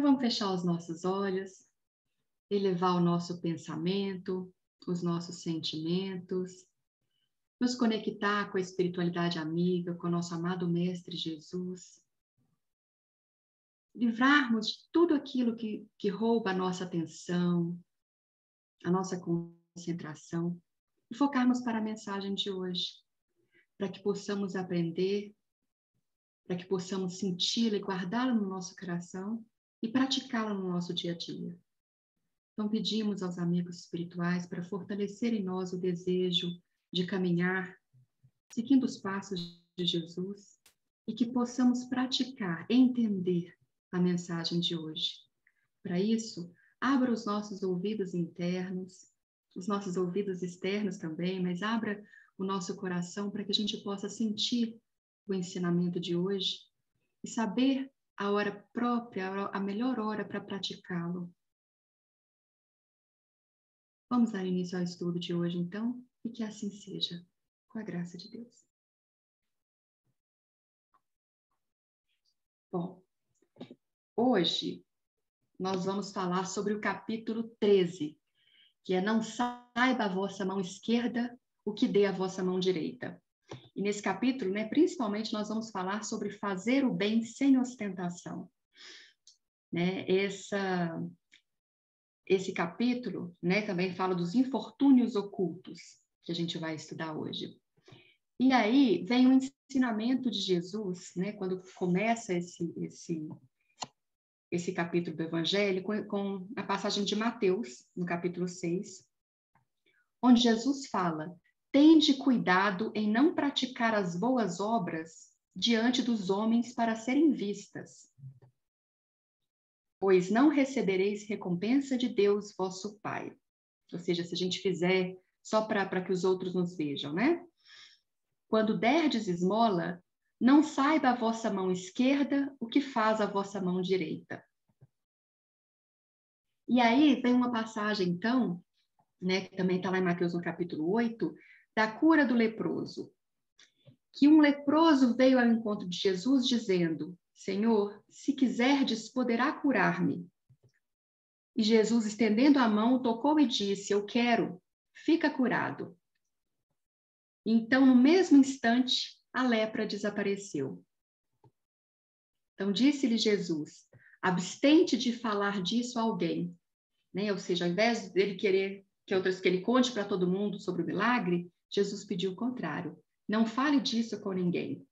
vamos fechar os nossos olhos, elevar o nosso pensamento, os nossos sentimentos, nos conectar com a espiritualidade amiga, com o nosso amado Mestre Jesus. Livrarmos de tudo aquilo que rouba a nossa atenção, a nossa concentração, e focarmos para a mensagem de hoje, para que possamos aprender, para que possamos senti-la e guardá-la no nosso coração e praticá-la no nosso dia a dia. Então, pedimos aos amigos espirituais para fortalecer em nós o desejo de caminhar, seguindo os passos de Jesus, e que possamos praticar, entender a mensagem de hoje. Para isso, abra os nossos ouvidos internos, os nossos ouvidos externos também, mas abra o nosso coração para que a gente possa sentir o ensinamento de hoje e saber a hora própria, a melhor hora para praticá-lo. Vamos dar início ao estudo de hoje, então, e que assim seja, com a graça de Deus. Bom, hoje nós vamos falar sobre o capítulo 13, que é Não saiba a vossa mão esquerda o que dê a vossa mão direita. E nesse capítulo, principalmente, nós vamos falar sobre fazer o bem sem ostentação. Esse capítulo, também fala dos infortúnios ocultos, que a gente vai estudar hoje. E aí vem o ensinamento de Jesus, quando começa esse capítulo do Evangelho, com a passagem de Mateus, no capítulo 6, onde Jesus fala: tende cuidado em não praticar as boas obras diante dos homens para serem vistas, pois não recebereis recompensa de Deus, vosso Pai. Ou seja, se a gente fizer só para que os outros nos vejam, Quando derdes esmola, não saiba a vossa mão esquerda o que faz a vossa mão direita. E aí vem uma passagem, então, que também está lá em Mateus no capítulo 8, da cura do leproso. Que um leproso veio ao encontro de Jesus dizendo: Senhor, se quiserdes, poderá curar-me. E Jesus, estendendo a mão, tocou e disse: eu quero, fica curado. Então, no mesmo instante, a lepra desapareceu. Então, disse-lhe Jesus: abstente de falar disso a alguém. Ou seja, ao invés dele querer que ele conte para todo mundo sobre o milagre, Jesus pediu o contrário. Não fale disso com ninguém,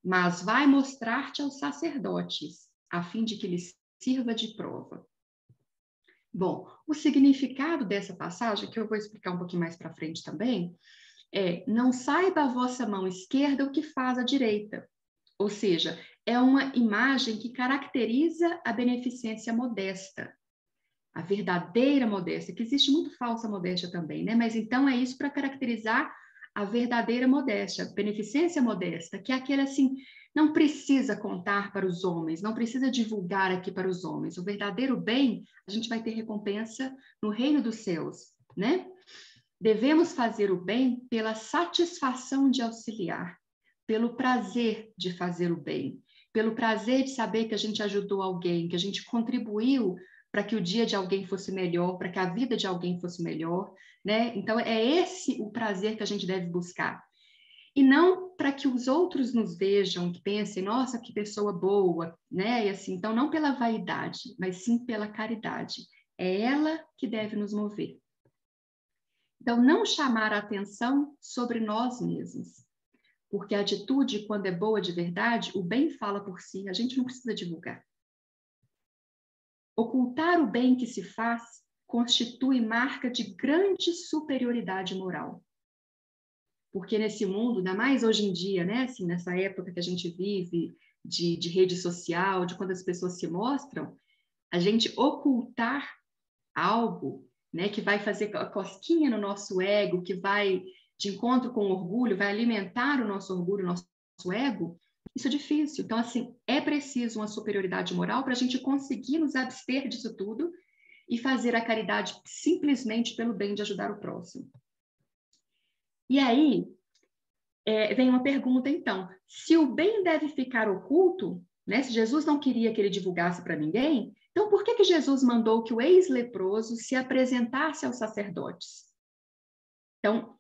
mas vai mostrar-te aos sacerdotes, a fim de que lhes sirva de prova. Bom, o significado dessa passagem, que eu vou explicar um pouquinho mais para frente também, não saiba a vossa mão esquerda o que faz a direita. Ou seja, é uma imagem que caracteriza a beneficência modesta, a verdadeira modéstia, que existe muito falsa modéstia também, Mas então é isso para caracterizar a verdadeira modéstia, a beneficência modesta, que é aquele assim, não precisa contar para os homens, não precisa divulgar aqui para os homens. O verdadeiro bem, a gente vai ter recompensa no reino dos céus, Devemos fazer o bem pela satisfação de auxiliar, pelo prazer de fazer o bem, pelo prazer de saber que a gente ajudou alguém, que a gente contribuiu para que o dia de alguém fosse melhor, para que a vida de alguém fosse melhor, Então, é esse o prazer que a gente deve buscar. E não para que os outros nos vejam, que pensem, nossa, que pessoa boa, E assim, então, não pela vaidade, mas sim pela caridade. É ela que deve nos mover. Então, não chamar a atenção sobre nós mesmos. Porque a atitude, quando é boa de verdade, o bem fala por si, a gente não precisa divulgar. Ocultar o bem que se faz constitui marca de grande superioridade moral. Porque nesse mundo, ainda mais hoje em dia, assim, nessa época que a gente vive, de rede social, de quando as pessoas se mostram, a gente ocultar algo, que vai fazer a cosquinha no nosso ego, que vai de encontro com o orgulho, vai alimentar o nosso orgulho, o nosso ego, isso é difícil. Então, assim, é preciso uma superioridade moral para a gente conseguir nos abster disso tudo e fazer a caridade simplesmente pelo bem de ajudar o próximo. E aí, vem uma pergunta, então. Se o bem deve ficar oculto, né? Se Jesus não queria que ele divulgasse para ninguém, então por que Jesus mandou que o ex-leproso se apresentasse aos sacerdotes? Então,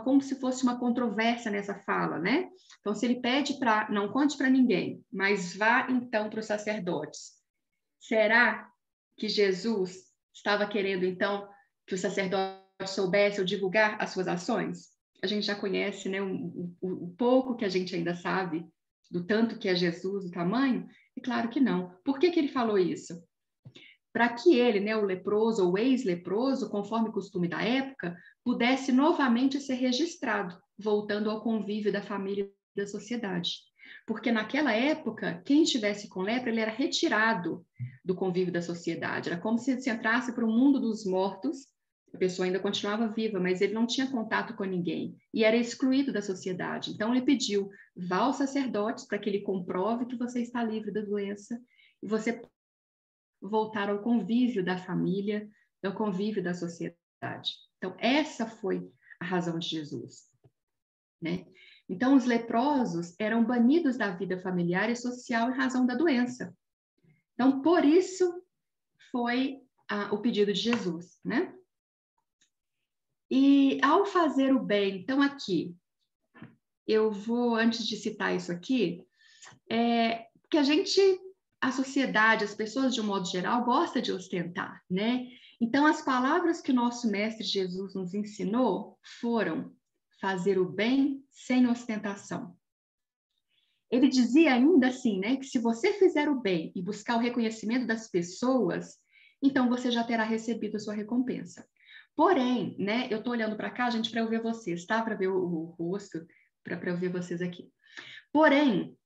como se fosse uma controvérsia nessa fala, né? Então, se ele pede para não conte para ninguém, mas vá então para os sacerdotes, será que Jesus estava querendo então que o sacerdote soubesse ou divulgar as suas ações? A gente já conhece, né, o pouco que a gente ainda sabe do tanto que é Jesus, o tamanho? É claro que não. Por que ele falou isso? Para que ele, né, o leproso ou o ex-leproso, conforme o costume da época, pudesse novamente ser registrado, voltando ao convívio da família e da sociedade. Porque naquela época, quem estivesse com lepra, ele era retirado do convívio da sociedade. Era como se entrasse para o mundo dos mortos, a pessoa ainda continuava viva, mas ele não tinha contato com ninguém e era excluído da sociedade. Então ele pediu, vá aos sacerdotes para que ele comprove que você está livre da doença e você voltar ao convívio da família, ao convívio da sociedade. Então, essa foi a razão de Jesus, né? Então, os leprosos eram banidos da vida familiar e social em razão da doença. Então, por isso foi o pedido de Jesus, né? E ao fazer o bem, então aqui, eu vou, antes de citar isso aqui, que a sociedade, as pessoas de um modo geral, gosta de ostentar, né? Então, as palavras que o nosso mestre Jesus nos ensinou foram fazer o bem sem ostentação. Ele dizia ainda assim, né, que se você fizer o bem e buscar o reconhecimento das pessoas, então você já terá recebido a sua recompensa. Porém, né, eu estou olhando para cá, gente, para eu ver vocês, tá? Para ver o rosto, para eu ver vocês aqui. Porém,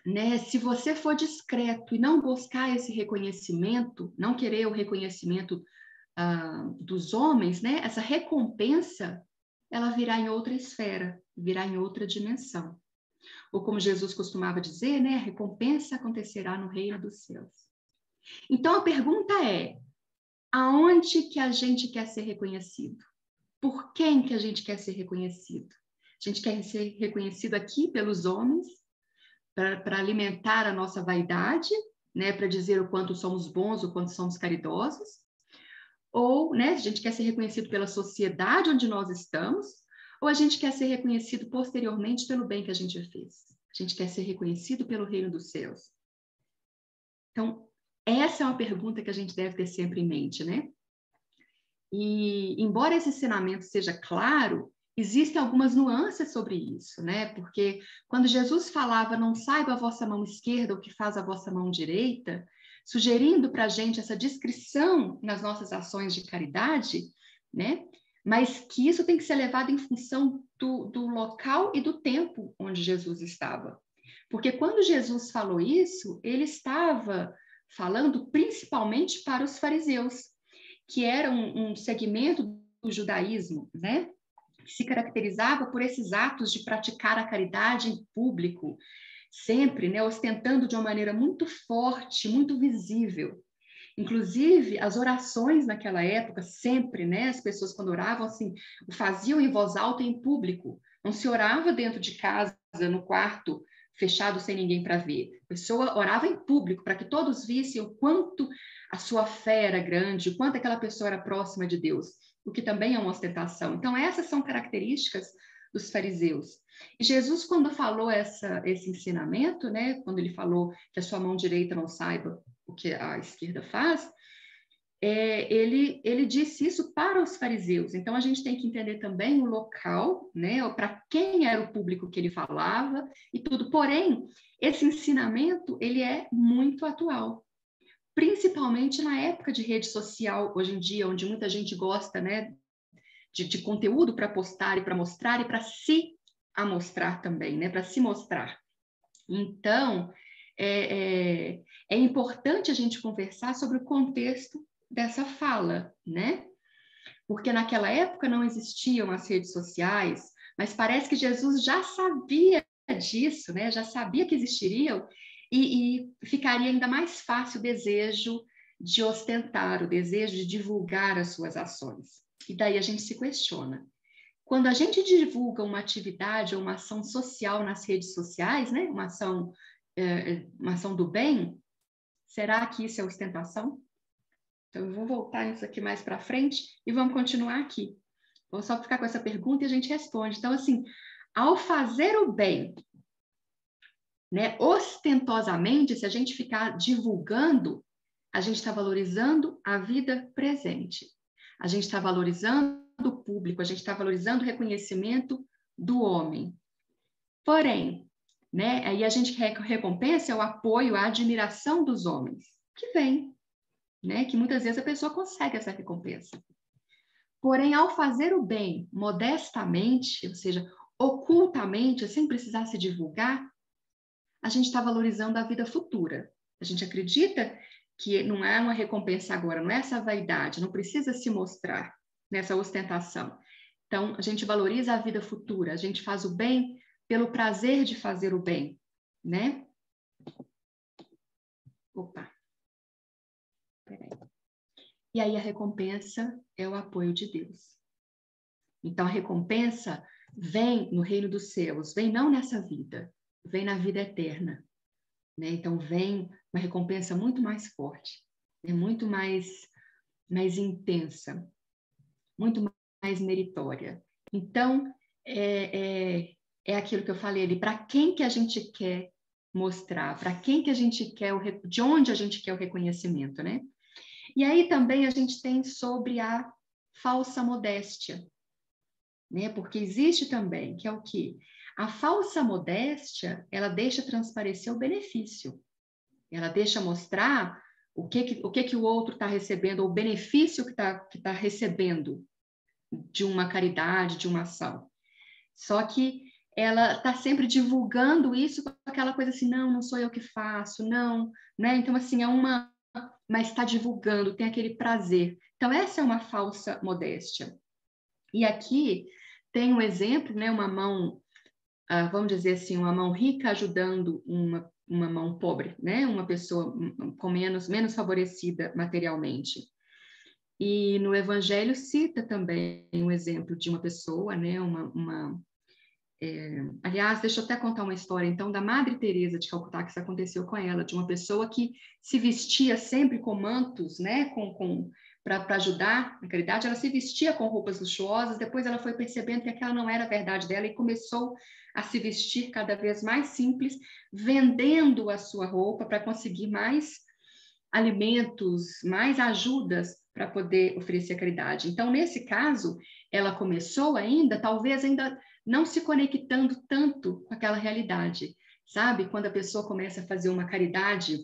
né, se você for discreto e não buscar esse reconhecimento, não querer o reconhecimento dos homens, né, essa recompensa, ela virá em outra esfera, virá em outra dimensão. Ou como Jesus costumava dizer, né, a recompensa acontecerá no reino dos céus. Então a pergunta é, aonde que a gente quer ser reconhecido? Por quem que a gente quer ser reconhecido? A gente quer ser reconhecido aqui pelos homens, para alimentar a nossa vaidade, né, para dizer o quanto somos bons, o quanto somos caridosos, ou, né, a gente quer ser reconhecido pela sociedade onde nós estamos, ou a gente quer ser reconhecido posteriormente pelo bem que a gente fez. A gente quer ser reconhecido pelo reino dos céus. Então, essa é uma pergunta que a gente deve ter sempre em mente, né? E, embora esse ensinamento seja claro, existem algumas nuances sobre isso, né? Porque quando Jesus falava, não saiba a vossa mão esquerda o que faz a vossa mão direita, sugerindo para a gente essa discrição nas nossas ações de caridade, né? Mas que isso tem que ser levado em função do local e do tempo onde Jesus estava. Porque quando Jesus falou isso, ele estava falando principalmente para os fariseus, que era um segmento do judaísmo, né? Que se caracterizava por esses atos de praticar a caridade em público, sempre, né, ostentando de uma maneira muito forte, muito visível. Inclusive, as orações naquela época, sempre, né, as pessoas quando oravam, assim, o faziam em voz alta e em público. Não se orava dentro de casa, no quarto, fechado, sem ninguém para ver. A pessoa orava em público, para que todos vissem o quanto a sua fé era grande, o quanto aquela pessoa era próxima de Deus, o que também é uma ostentação. Então, essas são características dos fariseus. E Jesus, quando falou esse ensinamento, né, quando ele falou que a sua mão direita não saiba o que a esquerda faz, ele disse isso para os fariseus. Então, a gente tem que entender também o local, né, para quem era o público que ele falava e tudo. Porém, esse ensinamento, ele é muito atual, principalmente na época de rede social, hoje em dia, onde muita gente gosta, né, de conteúdo para postar e para mostrar e para se amostrar também, né, para se mostrar. Então, é importante a gente conversar sobre o contexto dessa fala, né? Porque naquela época não existiam as redes sociais, mas parece que Jesus já sabia disso, né? Já sabia que existiriam e ficaria ainda mais fácil o desejo de ostentar, o desejo de divulgar as suas ações. E daí a gente se questiona. Quando a gente divulga uma atividade ou uma ação social nas redes sociais, né? Uma ação uma ação do bem, será que isso é ostentação? Então, eu vou voltar isso aqui mais para frente e vamos continuar aqui. Vou só ficar com essa pergunta e a gente responde. Então, assim, ao fazer o bem, né, ostentosamente, se a gente ficar divulgando, a gente está valorizando a vida presente. A gente está valorizando o público, a gente está valorizando o reconhecimento do homem. Porém, né, aí a gente recompensa o apoio, a admiração dos homens, que vem, né, que muitas vezes a pessoa consegue essa recompensa. Porém, ao fazer o bem modestamente, ou seja, ocultamente, sem precisar se divulgar, a gente está valorizando a vida futura. A gente acredita que não é uma recompensa agora, não é essa vaidade, não precisa se mostrar nessa ostentação. Então, a gente valoriza a vida futura, a gente faz o bem pelo prazer de fazer o bem, né? Opa. Peraí. E aí a recompensa é o apoio de Deus. Então, a recompensa vem no reino dos céus, vem não nessa vida, vem na vida eterna. Né? Então, vem uma recompensa muito mais forte, né? Muito mais intensa, muito mais meritória. Então, é aquilo que eu falei ali, para quem que a gente quer mostrar, para quem que a gente quer, de onde a gente quer o reconhecimento, né? E aí também a gente tem sobre a falsa modéstia, né? Porque existe também, que é o quê? A falsa modéstia, ela deixa transparecer o benefício. Ela deixa mostrar o que o outro está recebendo, o benefício que tá recebendo de uma caridade, de uma ação. Só que ela está sempre divulgando isso com aquela coisa assim, não sou eu que faço, não, né? Então, assim, mas está divulgando, tem aquele prazer. Então, essa é uma falsa modéstia. E aqui tem um exemplo, né? Uma mão, vamos dizer assim, uma mão rica ajudando uma mão pobre, né? Uma pessoa com menos favorecida materialmente. E no Evangelho cita também um exemplo de uma pessoa, né? Aliás, deixa eu até contar uma história, então, da Madre Teresa de Calcutá, que isso aconteceu com ela, de uma pessoa que se vestia sempre com mantos, né? Para ajudar na caridade, ela se vestia com roupas luxuosas, depois ela foi percebendo que aquela não era a verdade dela e começou a se vestir cada vez mais simples, vendendo a sua roupa para conseguir mais alimentos, mais ajudas para poder oferecer a caridade. Então, nesse caso, ela começou talvez ainda não se conectando tanto com aquela realidade, sabe? Quando a pessoa começa a fazer uma caridade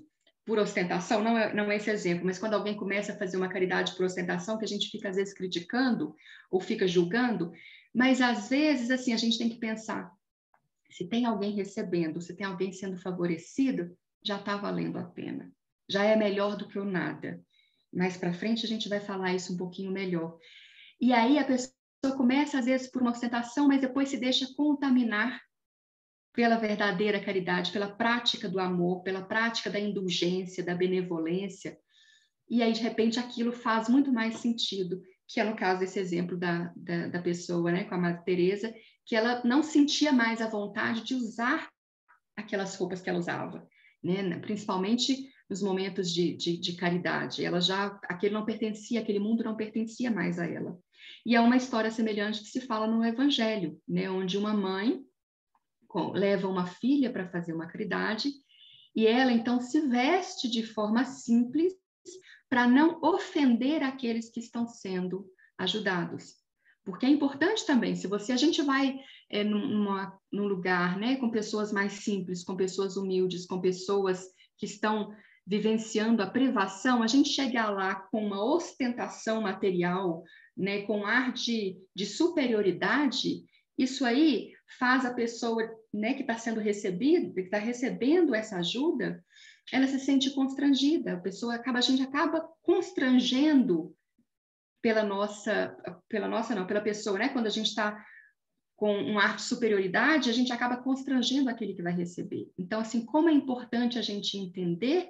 por ostentação, não é esse exemplo, mas quando alguém começa a fazer uma caridade por ostentação, que a gente fica às vezes criticando ou fica julgando, mas às vezes, assim, a gente tem que pensar, se tem alguém recebendo, se tem alguém sendo favorecido, já está valendo a pena. Já é melhor do que o nada. Mais para frente a gente vai falar isso um pouquinho melhor. E aí a pessoa começa, às vezes, por uma ostentação, mas depois se deixa contaminar pela verdadeira caridade, pela prática do amor, pela prática da indulgência, da benevolência. E aí, de repente, aquilo faz muito mais sentido, que é no caso desse exemplo da pessoa, né, com a Madre Teresa, que ela não sentia mais a vontade de usar aquelas roupas que ela usava, né, principalmente nos momentos de caridade. Ela aquele mundo não pertencia mais a ela. E é uma história semelhante que se fala no Evangelho, né, onde uma mãe leva uma filha para fazer uma caridade e ela então se veste de forma simples para não ofender aqueles que estão sendo ajudados. Porque é importante também, a gente vai num lugar, né, com pessoas mais simples, com pessoas humildes, com pessoas que estão vivenciando a privação, a gente chegar lá com uma ostentação material, né, com ar de superioridade, isso aí faz a pessoa, né, que está sendo recebida, que está recebendo essa ajuda, ela se sente constrangida, a gente acaba constrangendo pela pessoa, né? Quando a gente está com um ar de superioridade, a gente acaba constrangendo aquele que vai receber. Então, assim, como é importante a gente entender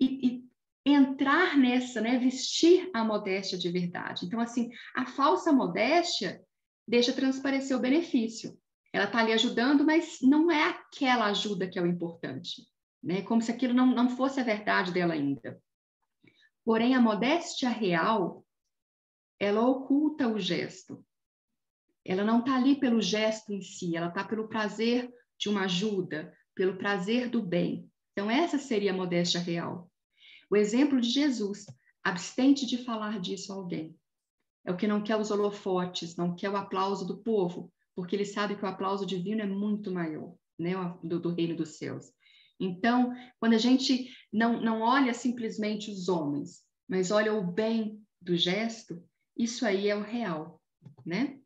e entrar nessa, né? Vestir a modéstia de verdade. Então, assim, a falsa modéstia deixa transparecer o benefício. Ela está ali ajudando, mas não é aquela ajuda que é o importante, né? Como se aquilo não fosse a verdade dela ainda. Porém, a modéstia real, ela oculta o gesto. Ela não está ali pelo gesto em si, ela está pelo prazer de uma ajuda, pelo prazer do bem. Então, essa seria a modéstia real. O exemplo de Jesus, abstente de falar disso a alguém. É o que não quer os holofotes, não quer o aplauso do povo, porque ele sabe que o aplauso divino é muito maior, né, do reino dos céus. Então, quando a gente não olha simplesmente os homens, mas olha o bem do gesto, isso aí é o real, né?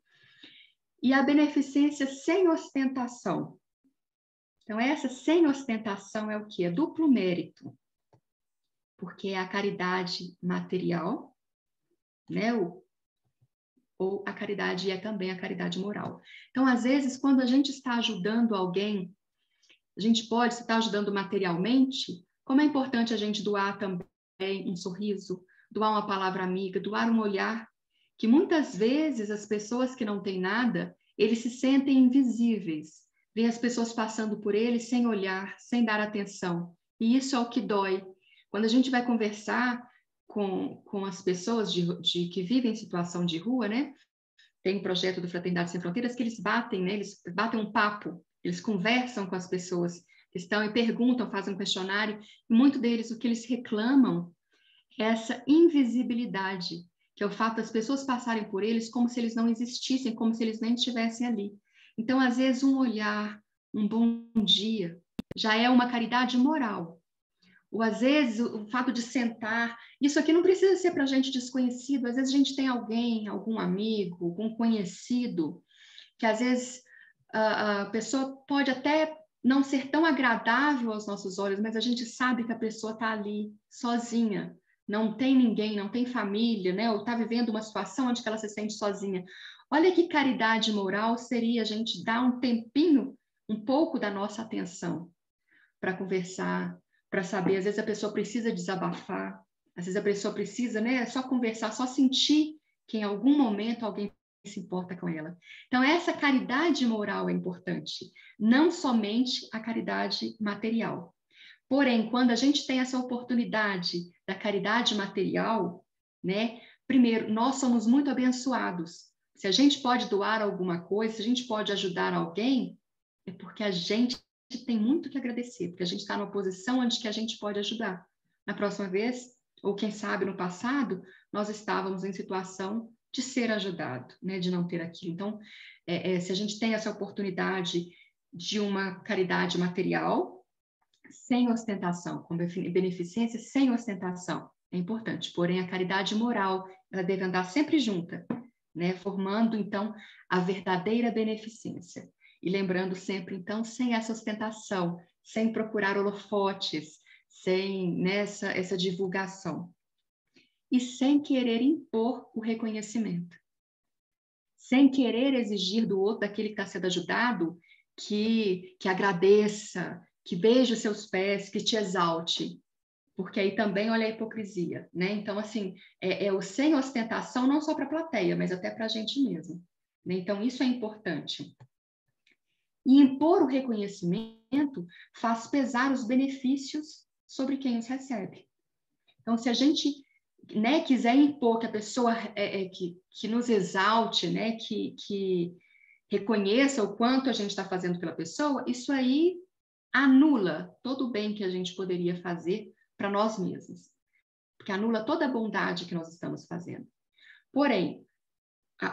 E a beneficência sem ostentação. Então, essa sem ostentação é o quê? É duplo mérito, porque é a caridade material, né? Ou a caridade é também a caridade moral. Então, às vezes, quando a gente está ajudando alguém, a gente pode estar ajudando materialmente, como é importante a gente doar também um sorriso, doar uma palavra amiga, doar um olhar, que muitas vezes as pessoas que não têm nada, eles se sentem invisíveis, vêem as pessoas passando por eles sem olhar, sem dar atenção, e isso é o que dói. Quando a gente vai conversar com as pessoas que vivem em situação de rua, né? Tem um projeto do Fraternidade Sem Fronteiras que eles batem, né? Eles batem um papo, eles conversam com as pessoas que estão e perguntam, fazem um questionário, e muito deles, o que eles reclamam é essa invisibilidade, que é o fato das pessoas passarem por eles como se eles não existissem, como se eles nem estivessem ali. Então, às vezes, um olhar, um bom dia, já é uma caridade moral. Ou às vezes o fato de sentar, isso aqui não precisa ser para gente desconhecido, às vezes a gente tem alguém, algum amigo, algum conhecido, que às vezes a pessoa pode até não ser tão agradável aos nossos olhos, mas a gente sabe que a pessoa está ali sozinha, não tem ninguém, não tem família, né? Ou está vivendo uma situação onde ela se sente sozinha. Olha que caridade moral seria a gente dar um tempinho, um pouco da nossa atenção para conversar, para saber. Às vezes a pessoa precisa desabafar, às vezes a pessoa precisa, né, só conversar, só sentir que em algum momento alguém se importa com ela. Então, essa caridade moral é importante, não somente a caridade material. Porém, quando a gente tem essa oportunidade da caridade material, né, primeiro, nós somos muito abençoados. Se a gente pode doar alguma coisa, se a gente pode ajudar alguém, é porque a gente tem muito que agradecer, porque a gente está numa posição onde que a gente pode ajudar. Na próxima vez, ou quem sabe no passado, nós estávamos em situação de ser ajudado, né, de não ter aquilo. Então, se a gente tem essa oportunidade de uma caridade material, sem ostentação, com beneficência sem ostentação, é importante. Porém, a caridade moral, ela deve andar sempre junta, né, formando, então, a verdadeira beneficência. E lembrando sempre, então, sem essa ostentação, sem procurar holofotes, sem essa divulgação. E sem querer impor o reconhecimento. Sem querer exigir do outro, daquele que está sendo ajudado, que agradeça, que beije os seus pés, que te exalte. Porque aí também olha a hipocrisia, né? Então, assim, é o sem ostentação não só para a plateia, mas até para a gente mesmo. Né? Então, isso é importante. E impor o reconhecimento faz pesar os benefícios sobre quem os recebe. Então, se a gente, né, quiser impor que a pessoa que nos exalte, né, que reconheça o quanto a gente está fazendo pela pessoa, isso aí anula todo o bem que a gente poderia fazer para nós mesmos. Porque anula toda a bondade que nós estamos fazendo. Porém,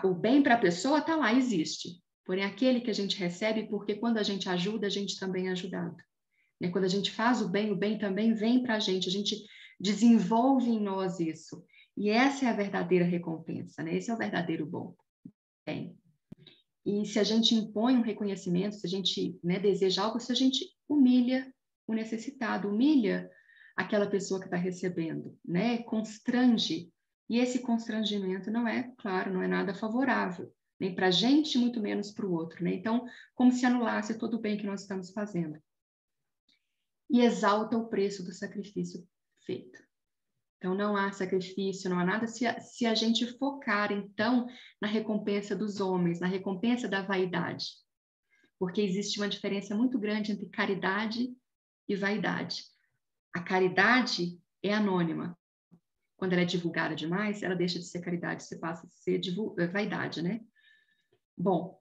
o bem para a pessoa está lá, existe. Porém, aquele que a gente recebe, porque quando a gente ajuda, a gente também é ajudado. Né? Quando a gente faz o bem também vem para a gente desenvolve em nós isso. E essa é a verdadeira recompensa, né? Esse é o verdadeiro bom. Bem. E se a gente impõe um reconhecimento, se a gente, né, deseja algo, se a gente humilha o necessitado, humilha aquela pessoa que está recebendo, né? Constrange. E esse constrangimento não é, claro, não é nada favorável, nem para a gente, muito menos para o outro, né? Então, como se anulasse todo o bem que nós estamos fazendo. E exalta o preço do sacrifício feito. Então, não há sacrifício, não há nada se a gente focar, então, na recompensa dos homens, na recompensa da vaidade. porque existe uma diferença muito grande entre caridade e vaidade. A caridade é anônima. Quando ela é divulgada demais, ela deixa de ser caridade, você passa a ser vaidade, né? Bom,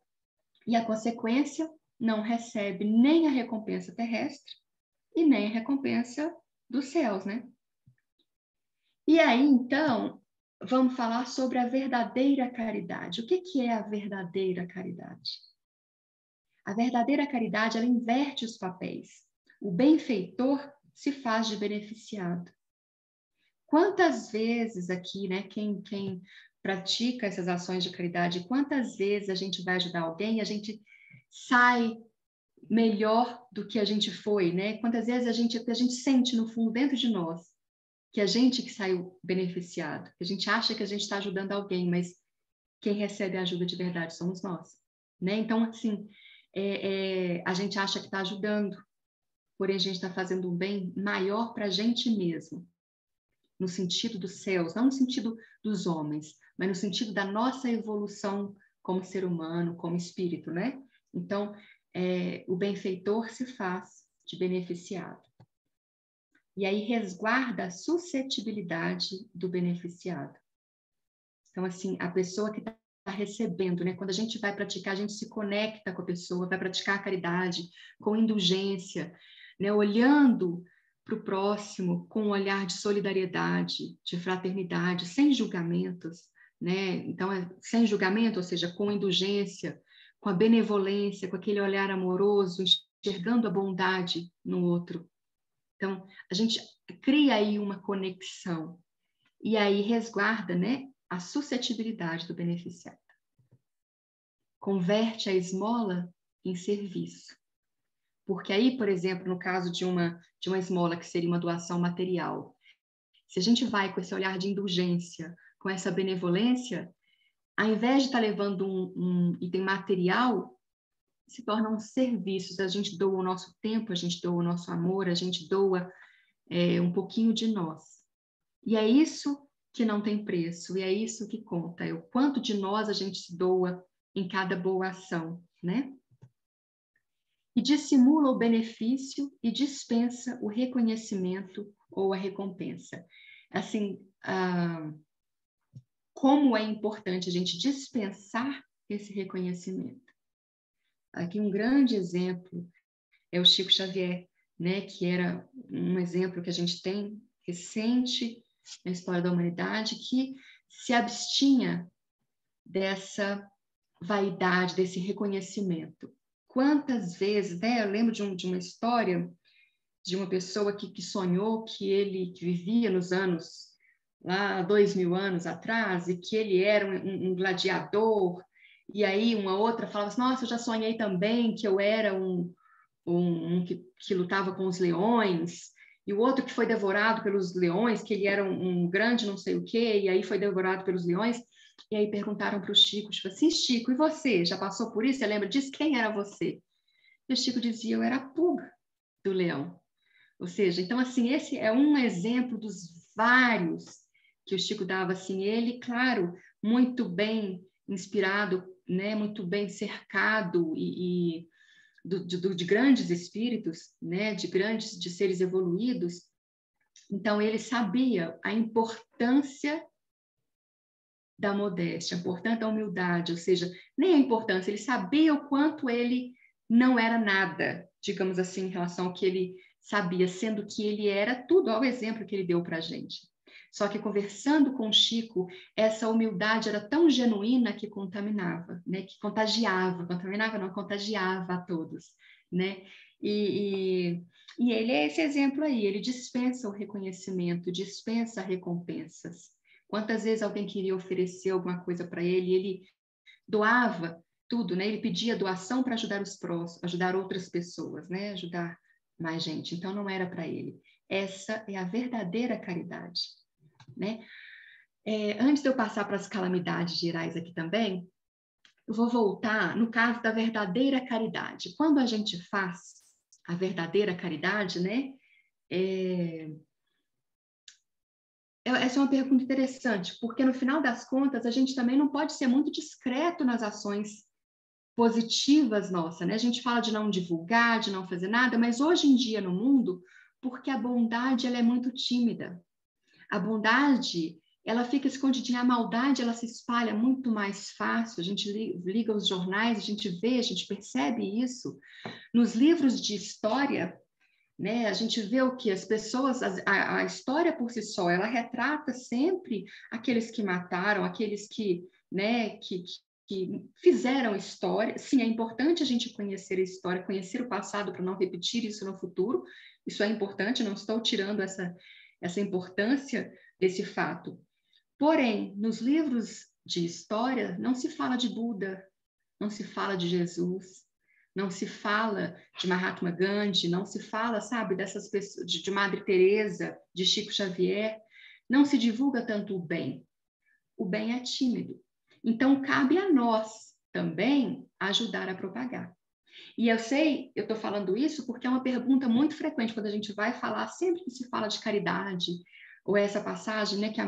e a consequência não recebe nem a recompensa terrestre e nem a recompensa dos céus, né? E aí, então, vamos falar sobre a verdadeira caridade. O que é a verdadeira caridade? A verdadeira caridade, ela inverte os papéis. O benfeitor se faz de beneficiado. Quantas vezes aqui, né, quem pratica essas ações de caridade, quantas vezes a gente vai ajudar alguém e a gente sai melhor do que a gente foi, né? Quantas vezes a gente sente no fundo, dentro de nós, que a gente que saiu beneficiado, que a gente acha que a gente está ajudando alguém, mas quem recebe a ajuda de verdade somos nós, né? Então, assim, a gente acha que está ajudando, porém a gente está fazendo um bem maior para a gente mesmo, no sentido dos céus, não no sentido dos homens, mas no sentido da nossa evolução como ser humano, como espírito, né? Então, o benfeitor se faz de beneficiado. E aí resguarda a suscetibilidade do beneficiado. Então, assim, a pessoa que está recebendo, né? Quando a gente vai praticar, a gente se conecta com a pessoa, vai praticar a caridade com indulgência, né? Olhando para o próximo com um olhar de solidariedade, de fraternidade, sem julgamentos, né? Então, sem julgamento, ou seja, com indulgência, com a benevolência, com aquele olhar amoroso, enxergando a bondade no outro. Então, a gente cria aí uma conexão e aí resguarda, né, a suscetibilidade do beneficiado. Converte a esmola em serviço. Porque aí, por exemplo, no caso de uma esmola que seria uma doação material, se a gente vai com esse olhar de indulgência, com essa benevolência, ao invés de estar levando um item material, se torna um serviço. A gente doa o nosso tempo, a gente doa o nosso amor, a gente doa um pouquinho de nós. E é isso que não tem preço, e é isso que conta, é o quanto de nós a gente se doa em cada boa ação, né? E dissimula o benefício e dispensa o reconhecimento ou a recompensa. Assim, como é importante a gente dispensar esse reconhecimento. Aqui um grande exemplo é o Chico Xavier, né, que era um exemplo que a gente tem recente na história da humanidade, que se abstinha dessa vaidade, desse reconhecimento. Quantas vezes, né, eu lembro de uma história de uma pessoa que sonhou que ele que vivia nos anos, lá 2000 anos atrás, e que ele era um gladiador, e aí uma outra falava assim, nossa, eu já sonhei também que eu era que lutava com os leões, e o outro que foi devorado pelos leões, que ele era um grande não sei o quê, e aí foi devorado pelos leões, e aí perguntaram para o Chico, tipo assim, Chico, e você, já passou por isso? Você lembra disso? Quem era você? E o Chico dizia, eu era a pulga do leão. Ou seja, então, assim, esse é um exemplo dos vários que o Chico dava, assim, ele, claro, muito bem inspirado, né, muito bem cercado de grandes espíritos, né, de seres evoluídos. Então, ele sabia a importância da modéstia, a importância da humildade, ou seja, nem a importância, ele sabia o quanto ele não era nada, digamos assim, em relação ao que ele sabia, sendo que ele era tudo, olha o exemplo que ele deu para a gente. Só que conversando com o Chico, essa humildade era tão genuína que contaminava, né? Que contaminava não, contagiava a todos, né? E ele é esse exemplo aí, ele dispensa o reconhecimento, dispensa recompensas. Quantas vezes alguém queria oferecer alguma coisa para ele, ele doava tudo, né? Ele pedia doação para ajudar os próximos, ajudar outras pessoas, né? Ajudar mais gente. Então não era para ele. Essa é a verdadeira caridade, né? Antes de eu passar para as calamidades gerais aqui também, eu vou voltar no caso da verdadeira caridade. Quando a gente faz a verdadeira caridade, né? Essa é uma pergunta interessante, porque no final das contas a gente também não pode ser muito discreto nas ações positivas nossa, né? A gente fala de não divulgar, de não fazer nada, mas hoje em dia no mundo, porque a bondade ela é muito tímida. A bondade, ela fica escondidinha, a maldade, ela se espalha muito mais fácil. A gente liga os jornais, a gente vê, a gente percebe isso. Nos livros de história, né, a gente vê o que as pessoas, a história por si só, ela retrata sempre aqueles que mataram, aqueles que, né, que fizeram história. Sim, é importante a gente conhecer a história, conhecer o passado para não repetir isso no futuro. Isso é importante, não estou tirando essa importância desse fato. Porém, nos livros de história, não se fala de Buda, não se fala de Jesus, não se fala de Mahatma Gandhi, não se fala, sabe, dessas pessoas, de Madre Teresa, de Chico Xavier. Não se divulga tanto o bem. O bem é tímido. Então, cabe a nós também ajudar a propagar. E eu sei, eu estou falando isso porque é uma pergunta muito frequente quando a gente vai falar, sempre que se fala de caridade, ou essa passagem, né, que a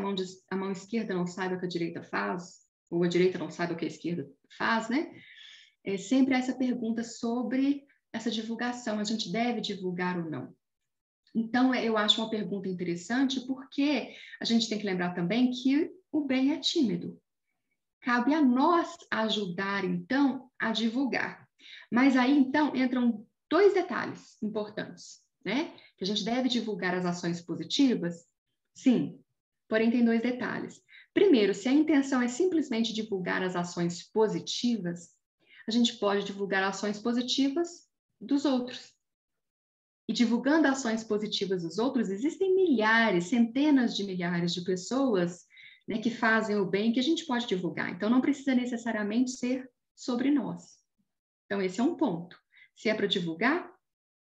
mão esquerda não sabe o que a direita faz, ou a direita não sabe o que a esquerda faz, né? É sempre essa pergunta sobre essa divulgação, a gente deve divulgar ou não? Então, eu acho uma pergunta interessante porque a gente tem que lembrar também que o bem é tímido. Cabe a nós ajudar, então, a divulgar. Mas aí, então, entram dois detalhes importantes, né? Que a gente deve divulgar as ações positivas? Sim, porém tem dois detalhes. Primeiro, se a intenção é simplesmente divulgar as ações positivas, a gente pode divulgar ações positivas dos outros. E divulgando ações positivas dos outros, existem milhares, centenas de milhares de pessoas, né, que fazem o bem que a gente pode divulgar. Então, não precisa necessariamente ser sobre nós. Então, esse é um ponto. Se é para divulgar,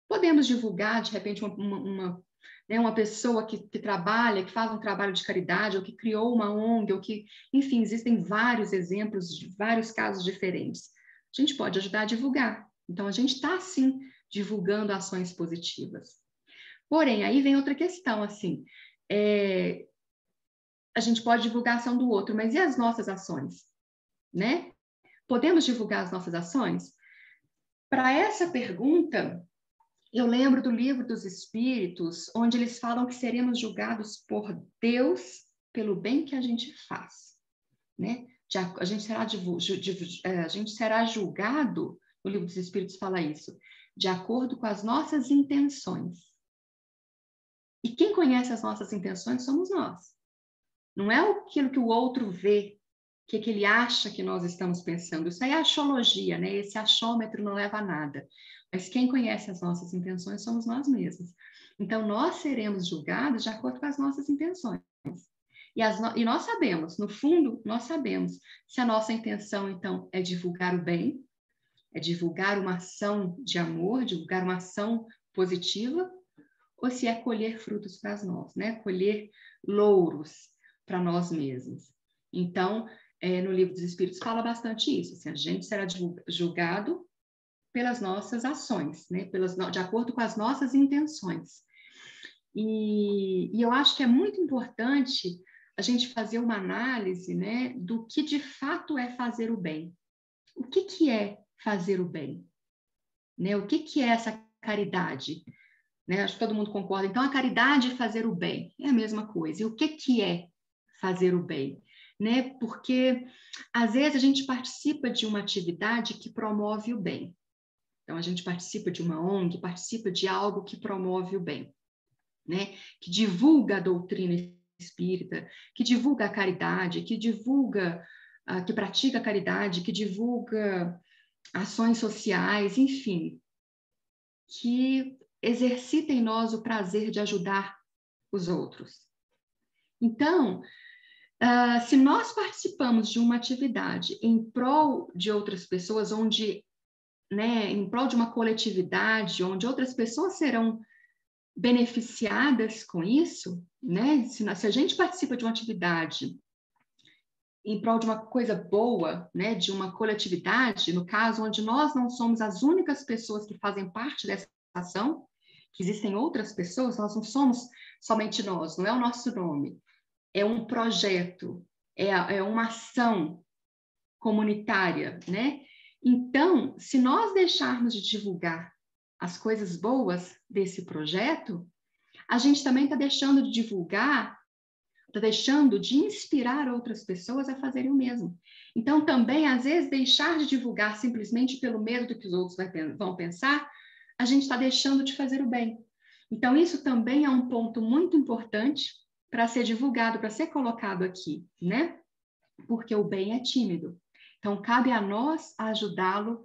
podemos divulgar, de repente, uma pessoa que trabalha, que faz um trabalho de caridade, ou que criou uma ONG, ou que, enfim, existem vários exemplos de vários casos diferentes. A gente pode ajudar a divulgar. Então, a gente está, sim, divulgando ações positivas. Porém, aí vem outra questão, assim, a gente pode divulgar a ação do outro, mas e as nossas ações, né? Podemos divulgar as nossas ações? Para essa pergunta, eu lembro do Livro dos Espíritos, onde eles falam que seremos julgados por Deus pelo bem que a gente faz, né? A gente será julgado, o Livro dos Espíritos fala isso, de acordo com as nossas intenções. E quem conhece as nossas intenções somos nós. Não é aquilo que o outro vê, que ele acha que nós estamos pensando. Isso aí é achologia, né? Esse achômetro não leva a nada. Mas quem conhece as nossas intenções somos nós mesmos. Então, nós seremos julgados de acordo com as nossas intenções. E nós sabemos, no fundo, nós sabemos se a nossa intenção, então, é divulgar o bem, é divulgar uma ação de amor, divulgar uma ação positiva, ou se é colher frutos para nós, né? Colher louros para nós mesmos. Então, no Livro dos Espíritos fala bastante isso, assim, a gente será julgado pelas nossas ações, né? De acordo com as nossas intenções. E eu acho que é muito importante a gente fazer uma análise, né, do que de fato é fazer o bem. O que é fazer o bem? Né? O que é essa caridade? Né? Acho que todo mundo concorda. Então, a caridade é fazer o bem. É a mesma coisa. E o que é fazer o bem? Né? Porque, às vezes, a gente participa de uma atividade que promove o bem. Então, a gente participa de uma ONG, participa de algo que promove o bem, né? Que divulga a doutrina espírita, que divulga a caridade, que divulga, que pratica a caridade, que divulga ações sociais, enfim, que exercita em nós o prazer de ajudar os outros. Então, se nós participamos de uma atividade em prol de outras pessoas, onde, né, em prol de uma coletividade, onde outras pessoas serão beneficiadas com isso, né? Se a gente participa de uma atividade em prol de uma coisa boa, né, de uma coletividade, no caso, onde nós não somos as únicas pessoas que fazem parte dessa ação, que existem outras pessoas, nós não somos somente nós, não é o nosso nome, é um projeto, é uma ação comunitária, né? Então, se nós deixarmos de divulgar as coisas boas desse projeto, a gente também está deixando de divulgar, está deixando de inspirar outras pessoas a fazerem o mesmo. Então, também, às vezes, deixar de divulgar simplesmente pelo medo do que os outros vão pensar, a gente está deixando de fazer o bem. Então, isso também é um ponto muito importante para ser divulgado, para ser colocado aqui, né? Porque o bem é tímido. Então, cabe a nós ajudá-lo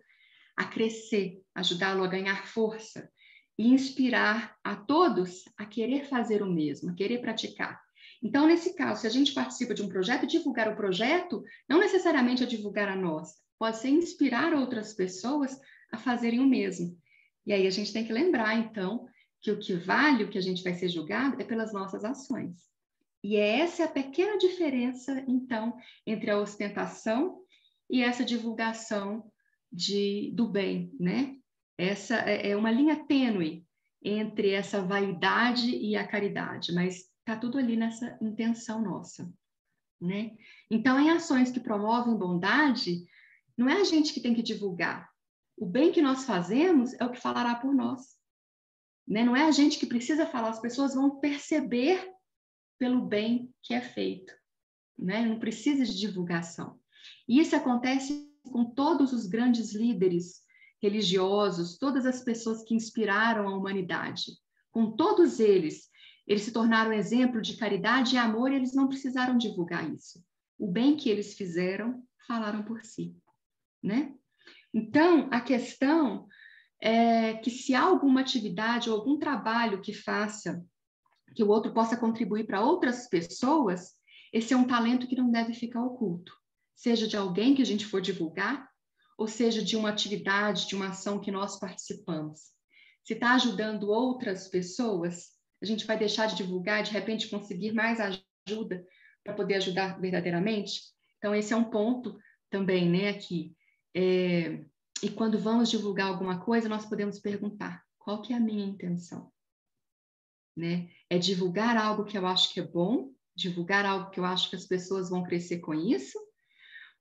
a crescer, ajudá-lo a ganhar força e inspirar a todos a querer fazer o mesmo, a querer praticar. Então, nesse caso, se a gente participa de um projeto, divulgar o projeto não necessariamente é divulgar a nós, pode ser inspirar outras pessoas a fazerem o mesmo. E aí a gente tem que lembrar, então, que o que vale, o que a gente vai ser julgado, é pelas nossas ações. E essa é a pequena diferença, então, entre a ostentação e essa divulgação do bem, né? Essa é uma linha tênue entre essa vaidade e a caridade, mas está tudo ali nessa intenção nossa, né? Então, em ações que promovem bondade, não é a gente que tem que divulgar. O bem que nós fazemos é o que falará por nós, né? Não é a gente que precisa falar, as pessoas vão perceber pelo bem que é feito, né? Não precisa de divulgação. E isso acontece com todos os grandes líderes religiosos, todas as pessoas que inspiraram a humanidade. Com todos eles se tornaram exemplo de caridade e amor e eles não precisaram divulgar isso. O bem que eles fizeram, falaram por si, né? Então, a questão é que se há alguma atividade ou algum trabalho que faça que o outro possa contribuir para outras pessoas, esse é um talento que não deve ficar oculto. Seja de alguém que a gente for divulgar, ou seja de uma atividade, de uma ação que nós participamos. Se está ajudando outras pessoas, a gente vai deixar de divulgar, de repente conseguir mais ajuda para poder ajudar verdadeiramente? Então, esse é um ponto também, né, aqui. E quando vamos divulgar alguma coisa, nós podemos perguntar, qual que é a minha intenção? Né? É divulgar algo que eu acho que é bom, divulgar algo que eu acho que as pessoas vão crescer com isso,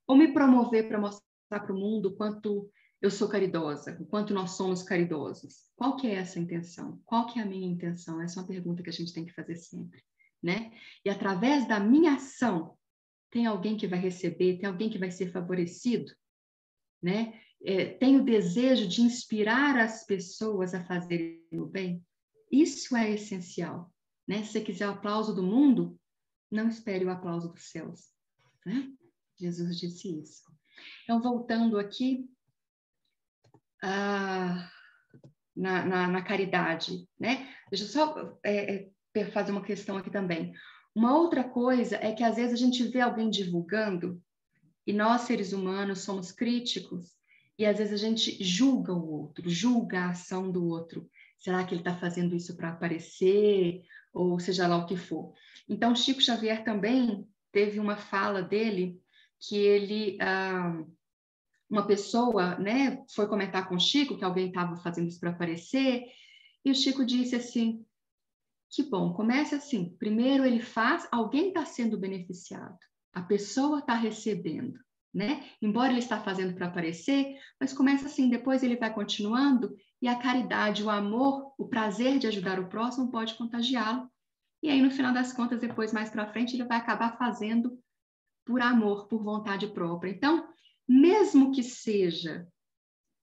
ou me promover para mostrar para o mundo o quanto eu sou caridosa, o quanto nós somos caridosos. Qual que é essa intenção? Qual que é a minha intenção? Essa é uma pergunta que a gente tem que fazer sempre, né? E através da minha ação, tem alguém que vai receber, tem alguém que vai ser favorecido, né? Tem o desejo de inspirar as pessoas a fazerem o bem. Isso é essencial, né? Se você quiser o aplauso do mundo, não espere o aplauso dos céus, né? Jesus disse isso. Então, voltando aqui na caridade, né? Deixa eu só fazer uma questão aqui também. Uma outra coisa é que às vezes a gente vê alguém divulgando e nós, seres humanos, somos críticos e às vezes a gente julga o outro, julga a ação do outro. Será que ele está fazendo isso para aparecer? Ou seja lá o que for. Então, Chico Xavier também teve uma fala dele que ele... uma pessoa, né, foi comentar com o Chico que alguém estava fazendo isso para aparecer e o Chico disse assim, que bom, comece assim. Primeiro ele faz, alguém está sendo beneficiado. A pessoa está recebendo, né? Embora ele está fazendo para aparecer, mas começa assim, depois ele vai continuando e a caridade, o amor, o prazer de ajudar o próximo pode contagiá-lo. E aí, no final das contas, depois, mais para frente, ele vai acabar fazendo por amor, por vontade própria. Então, mesmo que seja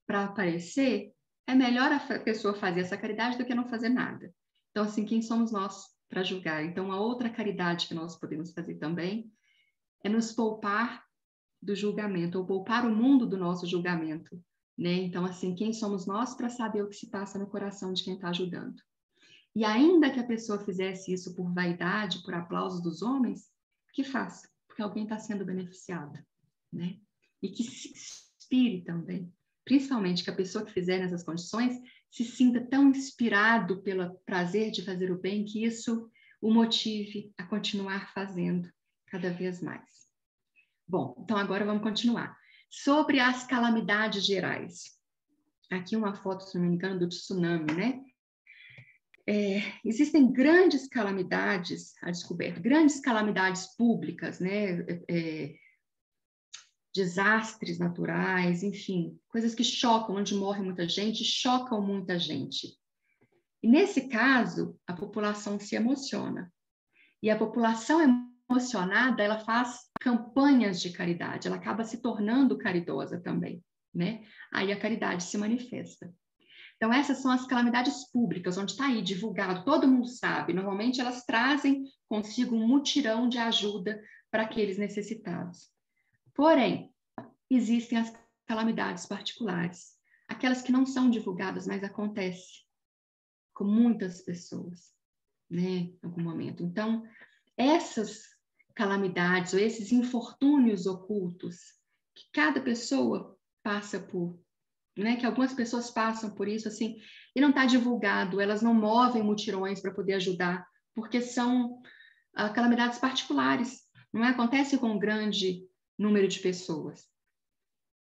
para aparecer, é melhor a pessoa fazer essa caridade do que não fazer nada. Então, assim, quem somos nós para julgar? Então, a outra caridade que nós podemos fazer também é nos poupar do julgamento, ou poupar o mundo do nosso julgamento, né? Então, assim, quem somos nós para saber o que se passa no coração de quem está ajudando? E ainda que a pessoa fizesse isso por vaidade, por aplauso dos homens, que faça, porque alguém está sendo beneficiado, né? E que se inspire também, principalmente que a pessoa que fizer nessas condições se sinta tão inspirado pelo prazer de fazer o bem que isso o motive a continuar fazendo cada vez mais. Bom, então agora vamos continuar. Sobre as calamidades gerais. Aqui uma foto, se não me engano, do tsunami, né? Existem grandes calamidades a descoberto, grandes calamidades públicas, né? desastres naturais, enfim, coisas que chocam, onde morre muita gente, chocam muita gente. E nesse caso, a população se emociona. E a população emocionada, ela faz campanhas de caridade, ela acaba se tornando caridosa também, né? Aí a caridade se manifesta. Então, essas são as calamidades públicas, onde está aí divulgado, todo mundo sabe. Normalmente, elas trazem consigo um mutirão de ajuda para aqueles necessitados. Porém, existem as calamidades particulares, aquelas que não são divulgadas, mas acontecem com muitas pessoas, né, em algum momento. Então, essas calamidades ou esses infortúnios ocultos que cada pessoa passa por, né, que algumas pessoas passam por isso, assim, e não está divulgado, elas não movem mutirões para poder ajudar, porque são calamidades particulares, não é? Acontece com um grande número de pessoas.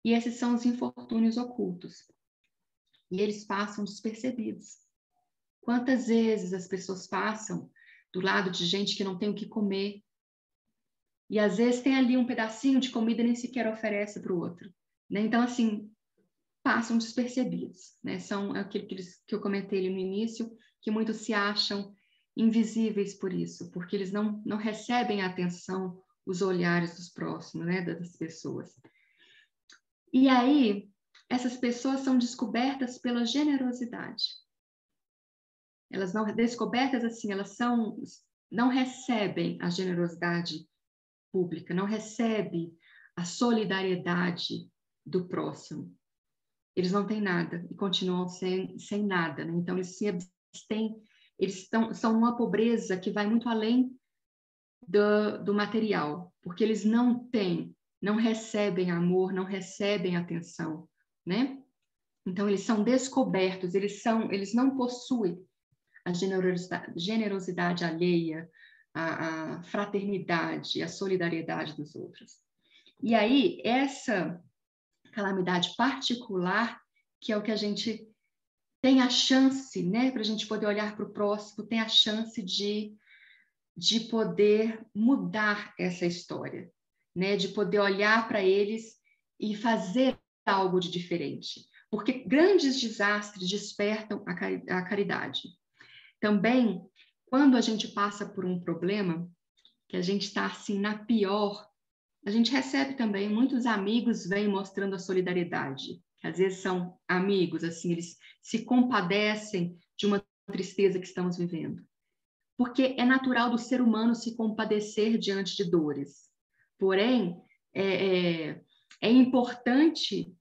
E esses são os infortúnios ocultos. E eles passam despercebidos. Quantas vezes as pessoas passam do lado de gente que não tem o que comer, e às vezes tem ali um pedacinho de comida e nem sequer oferece para o outro, né? Então, assim, passam despercebidos, né? São aquilo que eu comentei ali no início, que muitos se acham invisíveis por isso, porque eles não recebem a atenção, os olhares dos próximos, né? Das pessoas. E aí, essas pessoas são descobertas pela generosidade. Elas não descobertas assim, elas não recebem a generosidade pública, não recebem a solidariedade do próximo. Eles não têm nada e continuam sem nada, né? Então eles se abstêm, são uma pobreza que vai muito além do material, porque eles não têm, não recebem amor, não recebem atenção, né? Então eles são descobertos, eles não possuem a generosidade alheia, a fraternidade, a solidariedade dos outros. E aí, essa calamidade particular, que é o que a gente tem a chance, né, para a gente poder olhar para o próximo, tem a chance de poder mudar essa história, né, de poder olhar para eles e fazer algo de diferente. Porque grandes desastres despertam a caridade. Também, quando a gente passa por um problema, que a gente está assim na pior, a gente recebe também muitos amigos vêm mostrando a solidariedade. Às vezes são amigos, assim, eles se compadecem de uma tristeza que estamos vivendo. Porque é natural do ser humano se compadecer diante de dores. Porém, é importante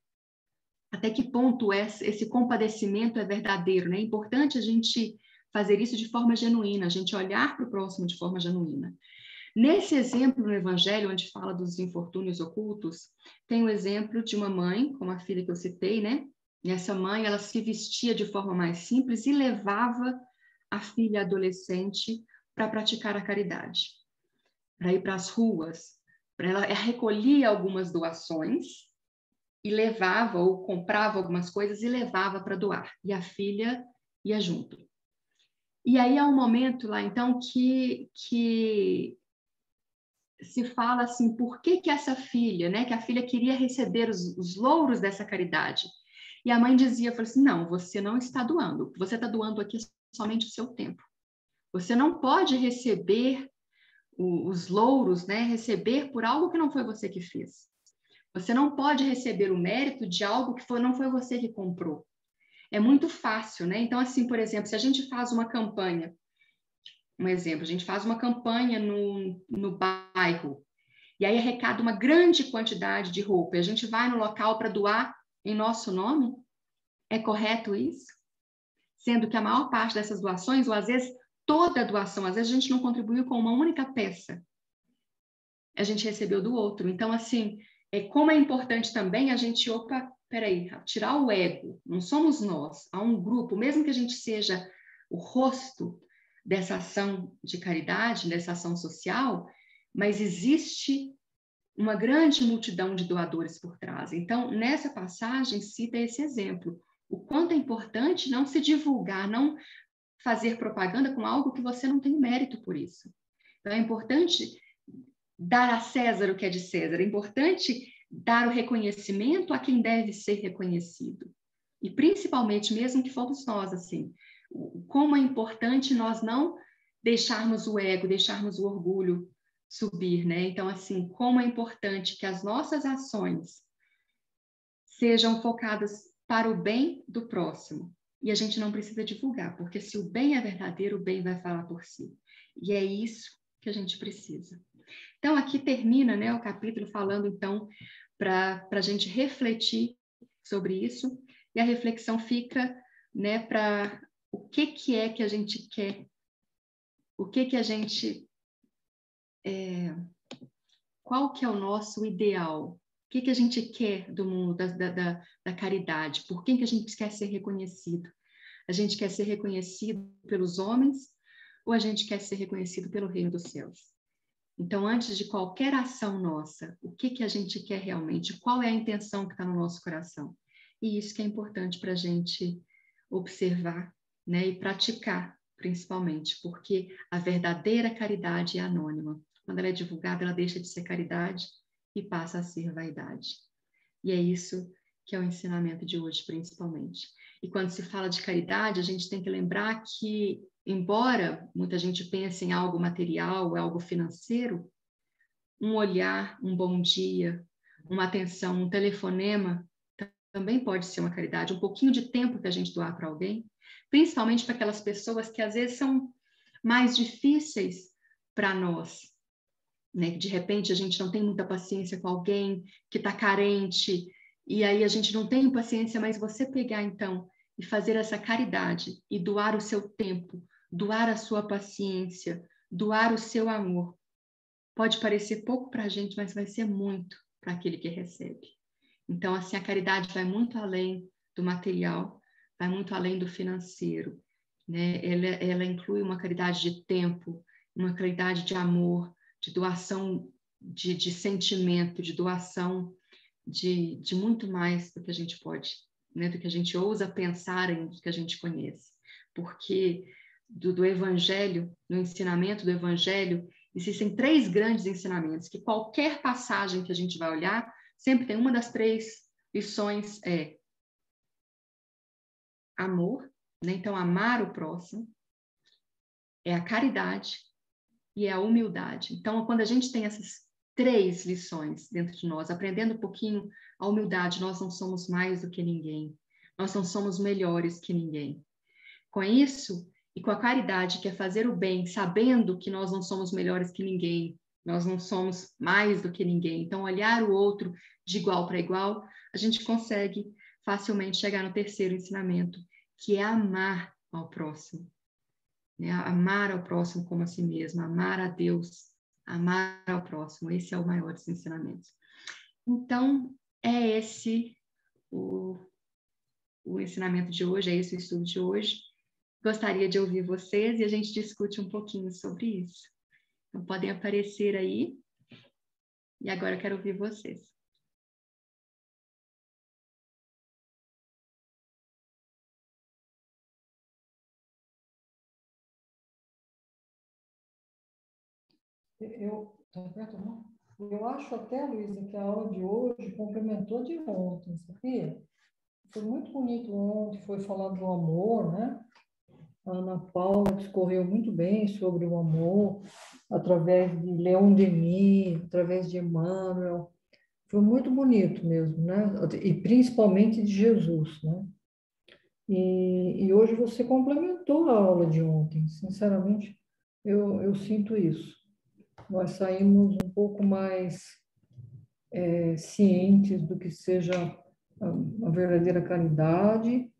até que ponto esse compadecimento é verdadeiro, né? É importante a gente fazer isso de forma genuína, a gente olhar para o próximo de forma genuína. Nesse exemplo no Evangelho, onde fala dos infortúnios ocultos, tem o exemplo de uma mãe, como a filha que eu citei, né? E essa mãe, ela se vestia de forma mais simples e levava a filha adolescente para praticar a caridade, para ir para as ruas, ela recolhia algumas doações e levava ou comprava algumas coisas e levava para doar. E a filha ia junto. E aí há um momento lá, então, que se fala assim, por que essa filha, né, que a filha queria receber os louros dessa caridade. E a mãe dizia, falou assim, não, você não está doando, o que você está doando aqui é somente o seu tempo. Você não pode receber os louros, né, receber por algo que não foi você que fez. Você não pode receber o mérito de algo que não foi você que comprou. É muito fácil, né? Então, assim, por exemplo, se a gente faz uma campanha, um exemplo, a gente faz uma campanha no bairro, e aí arrecada uma grande quantidade de roupa, e a gente vai no local para doar em nosso nome, é correto isso? Sendo que a maior parte dessas doações, ou às vezes toda a doação, às vezes a gente não contribuiu com uma única peça, a gente recebeu do outro. Então, assim, como é importante também a gente, peraí, tirar o ego, não somos nós, há um grupo, mesmo que a gente seja o rosto dessa ação de caridade, dessa ação social, mas existe uma grande multidão de doadores por trás. Então, nessa passagem, cita esse exemplo. O quanto é importante não se divulgar, não fazer propaganda com algo que você não tem mérito por isso. Então, é importante dar a César o que é de César. É importante dar o reconhecimento a quem deve ser reconhecido. E principalmente, mesmo que fomos nós, assim, como é importante nós não deixarmos o ego, deixarmos o orgulho subir, né? Então, assim, como é importante que as nossas ações sejam focadas para o bem do próximo. E a gente não precisa divulgar, porque se o bem é verdadeiro, o bem vai falar por si. E é isso que a gente precisa. Então, aqui termina, né, o capítulo falando, então, para a gente refletir sobre isso. E a reflexão fica, né, para o que é que a gente quer, o que a gente... qual que é o nosso ideal? O que a gente quer do mundo, da caridade? Por quem que a gente quer ser reconhecido? A gente quer ser reconhecido pelos homens ou a gente quer ser reconhecido pelo reino dos céus? Então, antes de qualquer ação nossa, o que a gente quer realmente? Qual é a intenção que está no nosso coração? E isso que é importante para a gente observar, né, e praticar, principalmente, porque a verdadeira caridade é anônima. Quando ela é divulgada, ela deixa de ser caridade e passa a ser vaidade. E é isso que é o ensinamento de hoje, principalmente. E quando se fala de caridade, a gente tem que lembrar que, embora muita gente pense em algo material, algo financeiro, um olhar, um bom dia, uma atenção, um telefonema, também pode ser uma caridade. Um pouquinho de tempo que a gente doar para alguém, principalmente para aquelas pessoas que às vezes são mais difíceis para nós, né? De repente a gente não tem muita paciência com alguém que está carente, e aí a gente não tem paciência, mas você pegar então e fazer essa caridade e doar o seu tempo, doar a sua paciência, doar o seu amor, pode parecer pouco para a gente, mas vai ser muito para aquele que recebe. Então, assim, a caridade vai muito além do material, vai muito além do financeiro, né? Ela inclui uma caridade de tempo, uma caridade de amor, de doação de sentimento, de doação de muito mais do que a gente pode, né? Do que a gente ousa pensar em, do que a gente conhece. Porque do Evangelho, no ensinamento do Evangelho, existem 3 grandes ensinamentos, que qualquer passagem que a gente vai olhar, sempre tem uma das 3 lições é amor, né? Então amar o próximo, é a caridade e é a humildade. Então, quando a gente tem essas 3 lições dentro de nós, aprendendo um pouquinho a humildade, nós não somos mais do que ninguém, nós não somos melhores que ninguém. Com isso, e com a caridade, que é fazer o bem, sabendo que nós não somos melhores que ninguém, nós não somos mais do que ninguém. Então, olhar o outro de igual para igual, a gente consegue facilmente chegar no 3º ensinamento, que é amar ao próximo. Né? Amar ao próximo como a si mesmo, amar a Deus, amar ao próximo. Esse é o maior dos ensinamentos. Então, é esse o ensinamento de hoje, é esse o estudo de hoje. Gostaria de ouvir vocês e a gente discute um pouquinho sobre isso. Então, podem aparecer aí. E agora eu quero ouvir vocês. Eu acho até, Luísa, que a aula de hoje complementou de ontem, sabia? Foi muito bonito ontem, foi falado do amor, né? A Ana Paula discorreu muito bem sobre o amor, através de Leon Denis, através de Emmanuel. Foi muito bonito mesmo, né? E principalmente de Jesus, né? E hoje você complementou a aula de ontem. Sinceramente, eu sinto isso. Nós saímos um pouco mais cientes do que seja a verdadeira caridade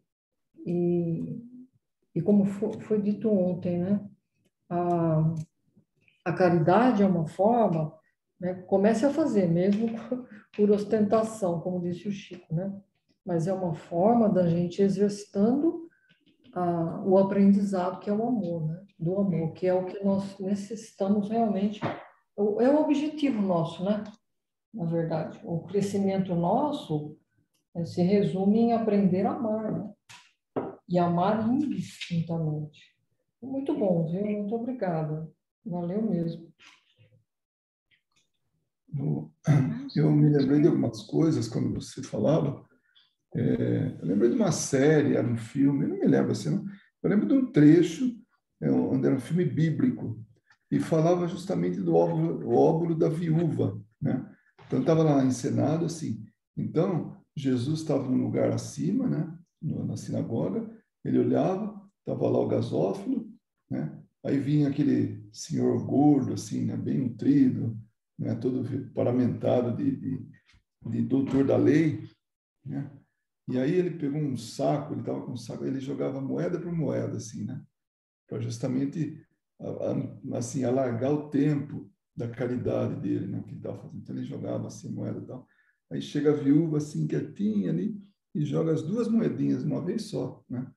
e como foi dito ontem, né? A caridade é uma forma, né? Comece a fazer, mesmo por ostentação, como disse o Chico, né? Mas é uma forma da gente exercitando o aprendizado, que é o amor, né? Do amor, que é o que nós necessitamos realmente. É o objetivo nosso, né? Na verdade, o crescimento nosso se resume em aprender a amar, né? E amar indistintamente. Muito bom, viu? Muito obrigada. Valeu mesmo. Eu me lembrei de algumas coisas quando você falava. Eu lembrei de uma série, era um filme, eu não me lembro assim, não. Eu lembro de um trecho, onde era um filme bíblico, e falava justamente do óvulo da viúva, né? Então, estava lá encenado assim. Então, Jesus estava num lugar acima, né? Na sinagoga, ele olhava, estava lá o gasófilo, né? Aí vinha aquele senhor gordo, assim, né? Bem nutrido, né? Todo paramentado de doutor da lei, né? E aí ele pegou um saco, ele estava com um saco, ele jogava moeda por moeda, assim, né? Para justamente, assim, alargar o tempo da caridade dele, né? Que ele estava fazendo. Então ele jogava assim moeda e tal. Aí chega a viúva, assim, quietinha ali, e joga as duas moedinhas de uma vez só, né?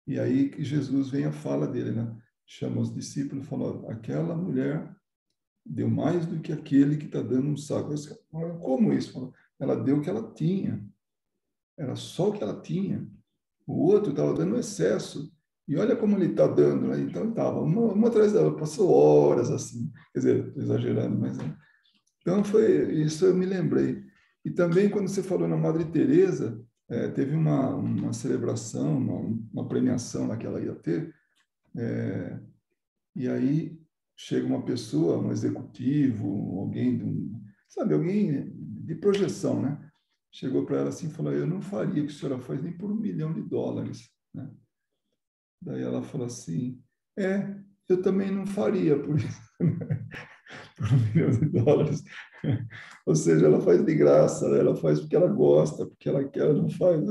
E aí que Jesus vem a fala dele, né? Chama os discípulos e fala: aquela mulher deu mais do que aquele que está dando um saco. Como isso? Ela deu o que ela tinha. Era só o que ela tinha. O outro estava dando excesso. E olha como ele está dando, né? Então estava uma atrás da outra, passou horas assim. Quer dizer, estou exagerando, mas. Né? Então foi isso, eu me lembrei. E também quando você falou na Madre Teresa, teve uma celebração, uma premiação lá que ela ia ter, e aí chega uma pessoa, um executivo, alguém sabe, alguém de projeção, né? Chegou para ela assim e falou: eu não faria o que a senhora faz nem por $1 milhão, né? Daí ela falou assim: eu também não faria por isso, por $1 milhão. Ou seja, ela faz de graça, né? Ela faz porque ela gosta, porque ela quer, ela não faz.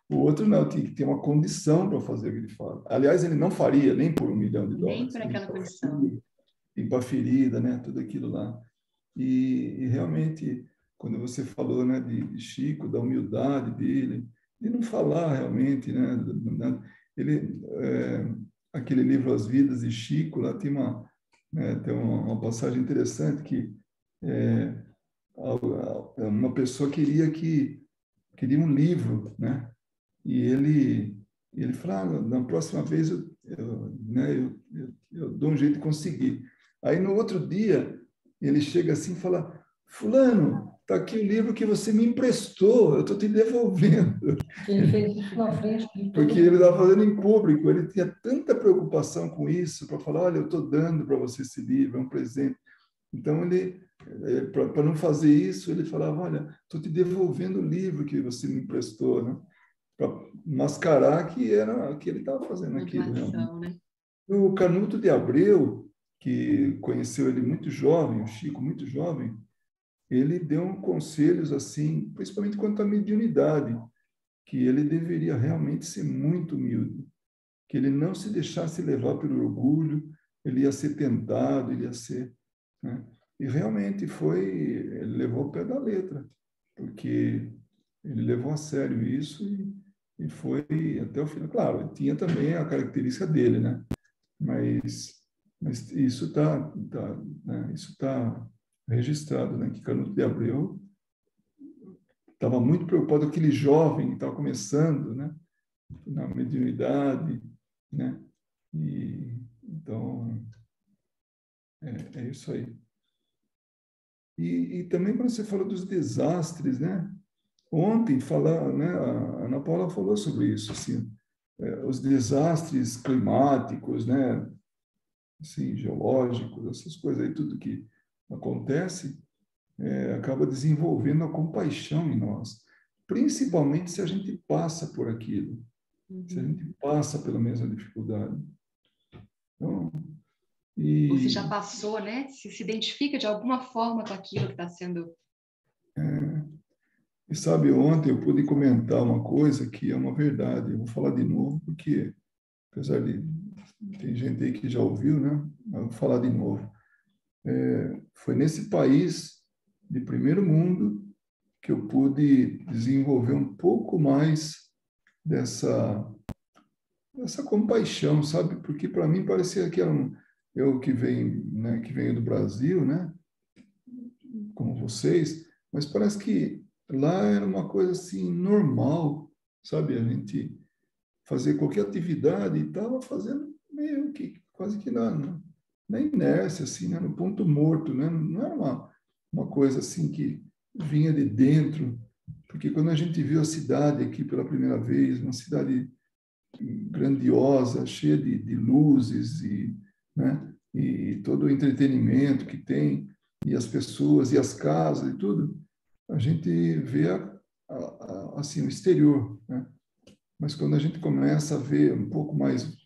O outro não, tem que ter uma condição para fazer o que ele fala. Aliás, ele não faria nem por $1 milhão. Nem por aquela condição. Limpa a ferida, né? Tudo aquilo lá. E realmente, quando você falou, né, de Chico, da humildade dele, de não falar realmente, né? Ele, aquele livro As Vidas de Chico, lá tem tem uma passagem interessante que uma pessoa queria um livro, né? E ele falou: na próxima vez eu dou um jeito de conseguir. Aí no outro dia ele chega assim e fala: fulano, está aqui o livro que você me emprestou, eu estou te devolvendo. Ele fez isso na frente de todo Porque ele mundo. estava fazendo em público, ele tinha tanta preocupação com isso, para falar: olha, eu estou dando para você esse livro, é um presente. Então, para não fazer isso, ele falava: olha, estou te devolvendo o livro que você me emprestou, né? Para mascarar que era que ele estava fazendo aquilo realmente. Né? O Canuto de Abreu, que conheceu ele muito jovem, o Chico muito jovem, ele deu conselhos assim, principalmente quanto à mediunidade, que ele deveria realmente ser muito humilde, que ele não se deixasse levar pelo orgulho, ele ia ser tentado, ele ia ser, né? E realmente ele levou o pé da letra, porque ele levou a sério isso e foi até o final. Claro, tinha também a característica dele, né? Mas isso né? Isso tá registrado, né? Que Canuto de Abreu estava muito preocupado com aquele jovem que estava começando, né? Na mediunidade, né? E então é isso aí. E também quando você falou dos desastres, né? Ontem né? A Ana Paula falou sobre isso, assim, os desastres climáticos, né? Assim, geológicos, essas coisas aí, tudo que acontece, acaba desenvolvendo a compaixão em nós, principalmente se a gente passa por aquilo, se a gente passa pela mesma dificuldade. Então, Ou se já passou, né? Se identifica de alguma forma com aquilo que está sendo... E sabe, ontem eu pude comentar uma coisa que é uma verdade, eu vou falar de novo, porque apesar de tem gente aí que já ouviu, né? Mas eu vou falar de novo. Foi nesse país de primeiro mundo que eu pude desenvolver um pouco mais dessa compaixão, sabe? Porque para mim parecia que era eu que venho, né, que venho do Brasil, né, como vocês, mas parece que lá era uma coisa assim normal, sabe? A gente fazer qualquer atividade e estava fazendo meio que quase que na inércia, assim, né, no ponto morto, né? Não era uma coisa assim que vinha de dentro, porque quando a gente viu a cidade aqui pela primeira vez, uma cidade grandiosa, cheia de luzes né, e todo o entretenimento que tem, e as pessoas, e as casas e tudo, a gente vê assim, o exterior, né? Mas quando a gente começa a ver um pouco mais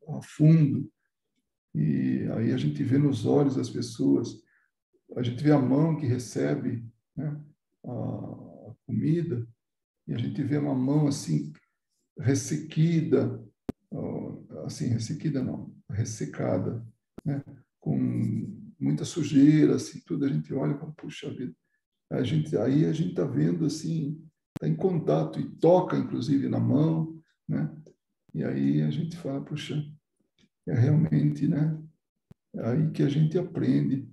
a fundo, e aí a gente vê nos olhos das pessoas, a gente vê a mão que recebe, né, a comida, e a gente vê uma mão assim ressequida, assim, ressequida não, ressecada, né, com muita sujeira, assim, tudo, a gente olha e fala, puxa vida, aí a gente está vendo assim, está em contato e toca, inclusive, na mão, né, e aí a gente fala, puxa, é realmente, né, é aí que a gente aprende,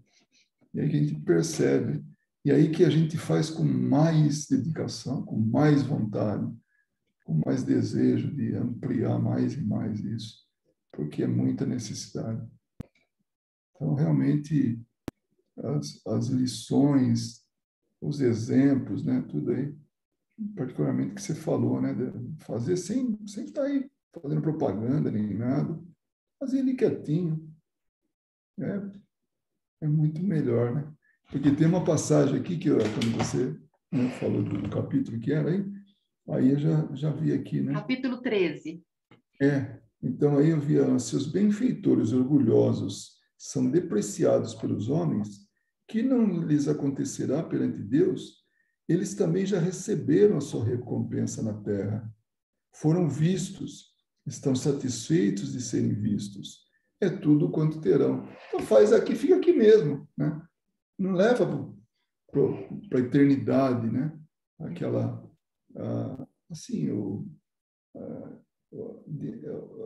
e aí que a gente percebe, e aí que a gente faz com mais dedicação, com mais vontade, com mais desejo de ampliar mais e mais isso, porque é muita necessidade. Então, realmente, as lições, os exemplos, né, tudo aí, particularmente que você falou, né, de fazer sem estar aí fazendo propaganda nem nada, fazer ali quietinho, é muito melhor, né? Porque tem uma passagem aqui que, quando você, né, falou do capítulo que era aí eu já vi aqui, né? Capítulo 13. Então aí eu via, se os benfeitores orgulhosos são depreciados pelos homens, que não lhes acontecerá perante Deus? Eles também já receberam a sua recompensa na terra. Foram vistos, estão satisfeitos de serem vistos. É tudo quanto terão. Então faz aqui, fica aqui mesmo, né? Não leva para a eternidade, né? Aquela, assim,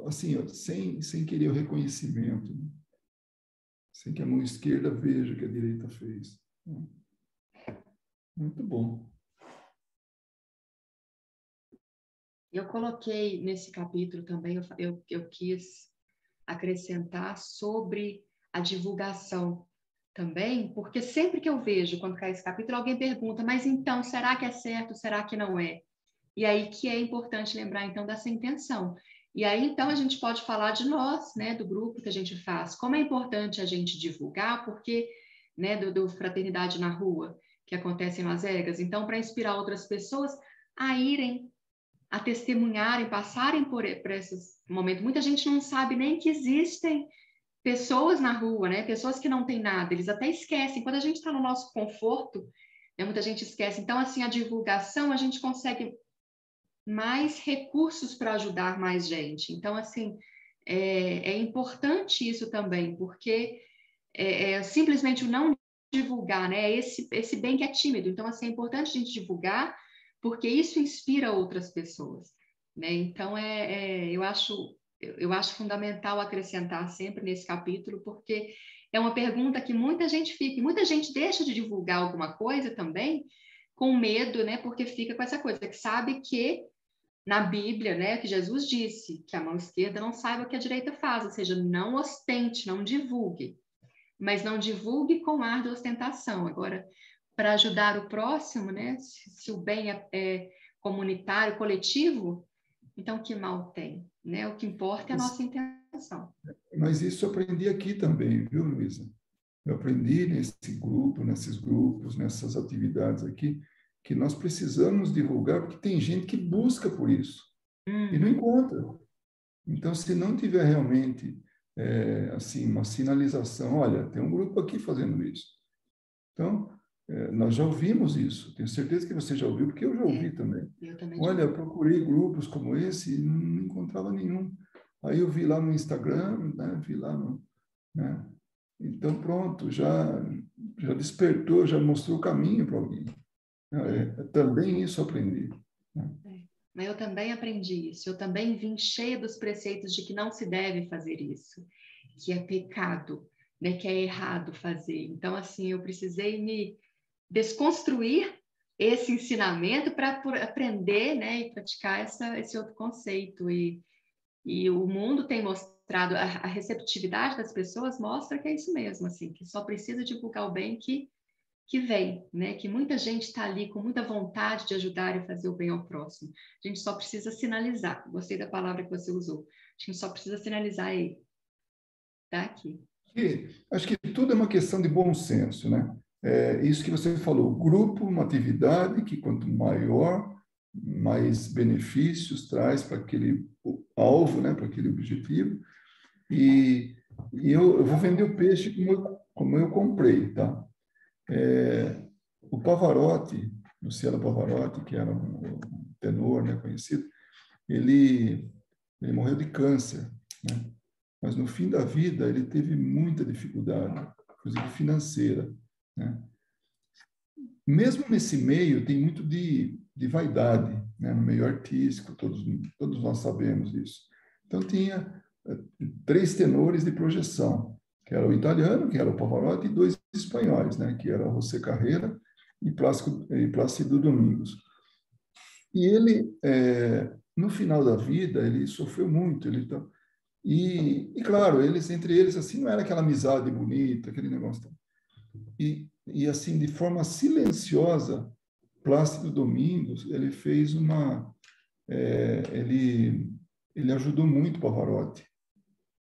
assim, sem querer o reconhecimento, né? Sem que a mão esquerda veja o que a direita fez. Muito bom. Eu coloquei nesse capítulo também, eu quis acrescentar sobre a divulgação também, porque sempre que eu vejo, quando cai esse capítulo, alguém pergunta, mas então, será que é certo, será que não é? E aí que é importante lembrar, então, dessa intenção. E aí, então, a gente pode falar de nós, né, do grupo que a gente faz. Como é importante a gente divulgar, porque, né, do Fraternidade na Rua, que acontece em Las Vegas. Então, para inspirar outras pessoas a irem, a testemunharem, passarem por esses momentos. Muita gente não sabe nem que existem pessoas na rua, né? Pessoas que não têm nada, eles até esquecem. Quando a gente está no nosso conforto, né, muita gente esquece. Então, assim, a divulgação, a gente consegue mais recursos para ajudar mais gente. Então, assim, é importante isso também, porque simplesmente o não divulgar, né? Esse bem que é tímido. Então, assim, é importante a gente divulgar, porque isso inspira outras pessoas, né? Então, eu acho fundamental acrescentar sempre nesse capítulo, porque é uma pergunta que muita gente fica, e muita gente deixa de divulgar alguma coisa também com medo, né? Porque fica com essa coisa, que sabe que na Bíblia, né, que Jesus disse que a mão esquerda não saiba o que a direita faz, ou seja, não ostente, não divulgue, mas não divulgue com ar de ostentação. Agora, para ajudar o próximo, né, se o bem é comunitário, coletivo, então que mal tem, né? O que importa é a nossa intenção. Mas isso eu aprendi aqui também, viu, Luísa? Eu aprendi nesses grupos, nessas atividades aqui, que nós precisamos divulgar, porque tem gente que busca por isso e não encontra. Então, se não tiver realmente assim uma sinalização, olha, tem um grupo aqui fazendo isso. Então, nós já ouvimos isso. Tenho certeza que você já ouviu, porque eu já ouvi também. Eu também olha, eu procurei grupos como esse e não encontrava nenhum. Aí eu vi lá no Instagram, né, vi lá no, né? Então, pronto, já despertou, já mostrou o caminho para alguém. Também isso aprendi. Né? Mas eu também aprendi isso. Eu também vim cheia dos preceitos de que não se deve fazer isso, que é pecado, né? Que é errado fazer. Então, assim, eu precisei me desconstruir esse ensinamento para aprender, né? E praticar esse outro conceito. E o mundo tem mostrado, a receptividade das pessoas mostra que é isso mesmo, assim, que só precisa divulgar o bem que que vem, né? Que muita gente está ali com muita vontade de ajudar e fazer o bem ao próximo. A gente só precisa sinalizar. Gostei da palavra que você usou. A gente só precisa sinalizar aí. Tá aqui. Acho que tudo é uma questão de bom senso, né? É isso que você falou, grupo, uma atividade que quanto maior, mais benefícios traz para aquele alvo, né? Para aquele objetivo. E eu vou vender o peixe como eu comprei, tá? O Pavarotti, Luciano Pavarotti, que era um tenor, né, conhecido, ele morreu de câncer, né? Mas no fim da vida ele teve muita dificuldade, inclusive financeira, né? Mesmo nesse meio tem muito de vaidade, né? No meio artístico, todos nós sabemos disso. Então tinha 3 tenores de projeção, que era o italiano, que era o Pavarotti, e 2 espanhóis, né? Que era José Carreira e Plácido Domingos. E ele, no final da vida, ele sofreu muito, e claro, entre eles, assim, não era aquela amizade bonita, aquele negócio. E assim, de forma silenciosa, Plácido Domingos, ele fez ele ajudou muito Pavarotti.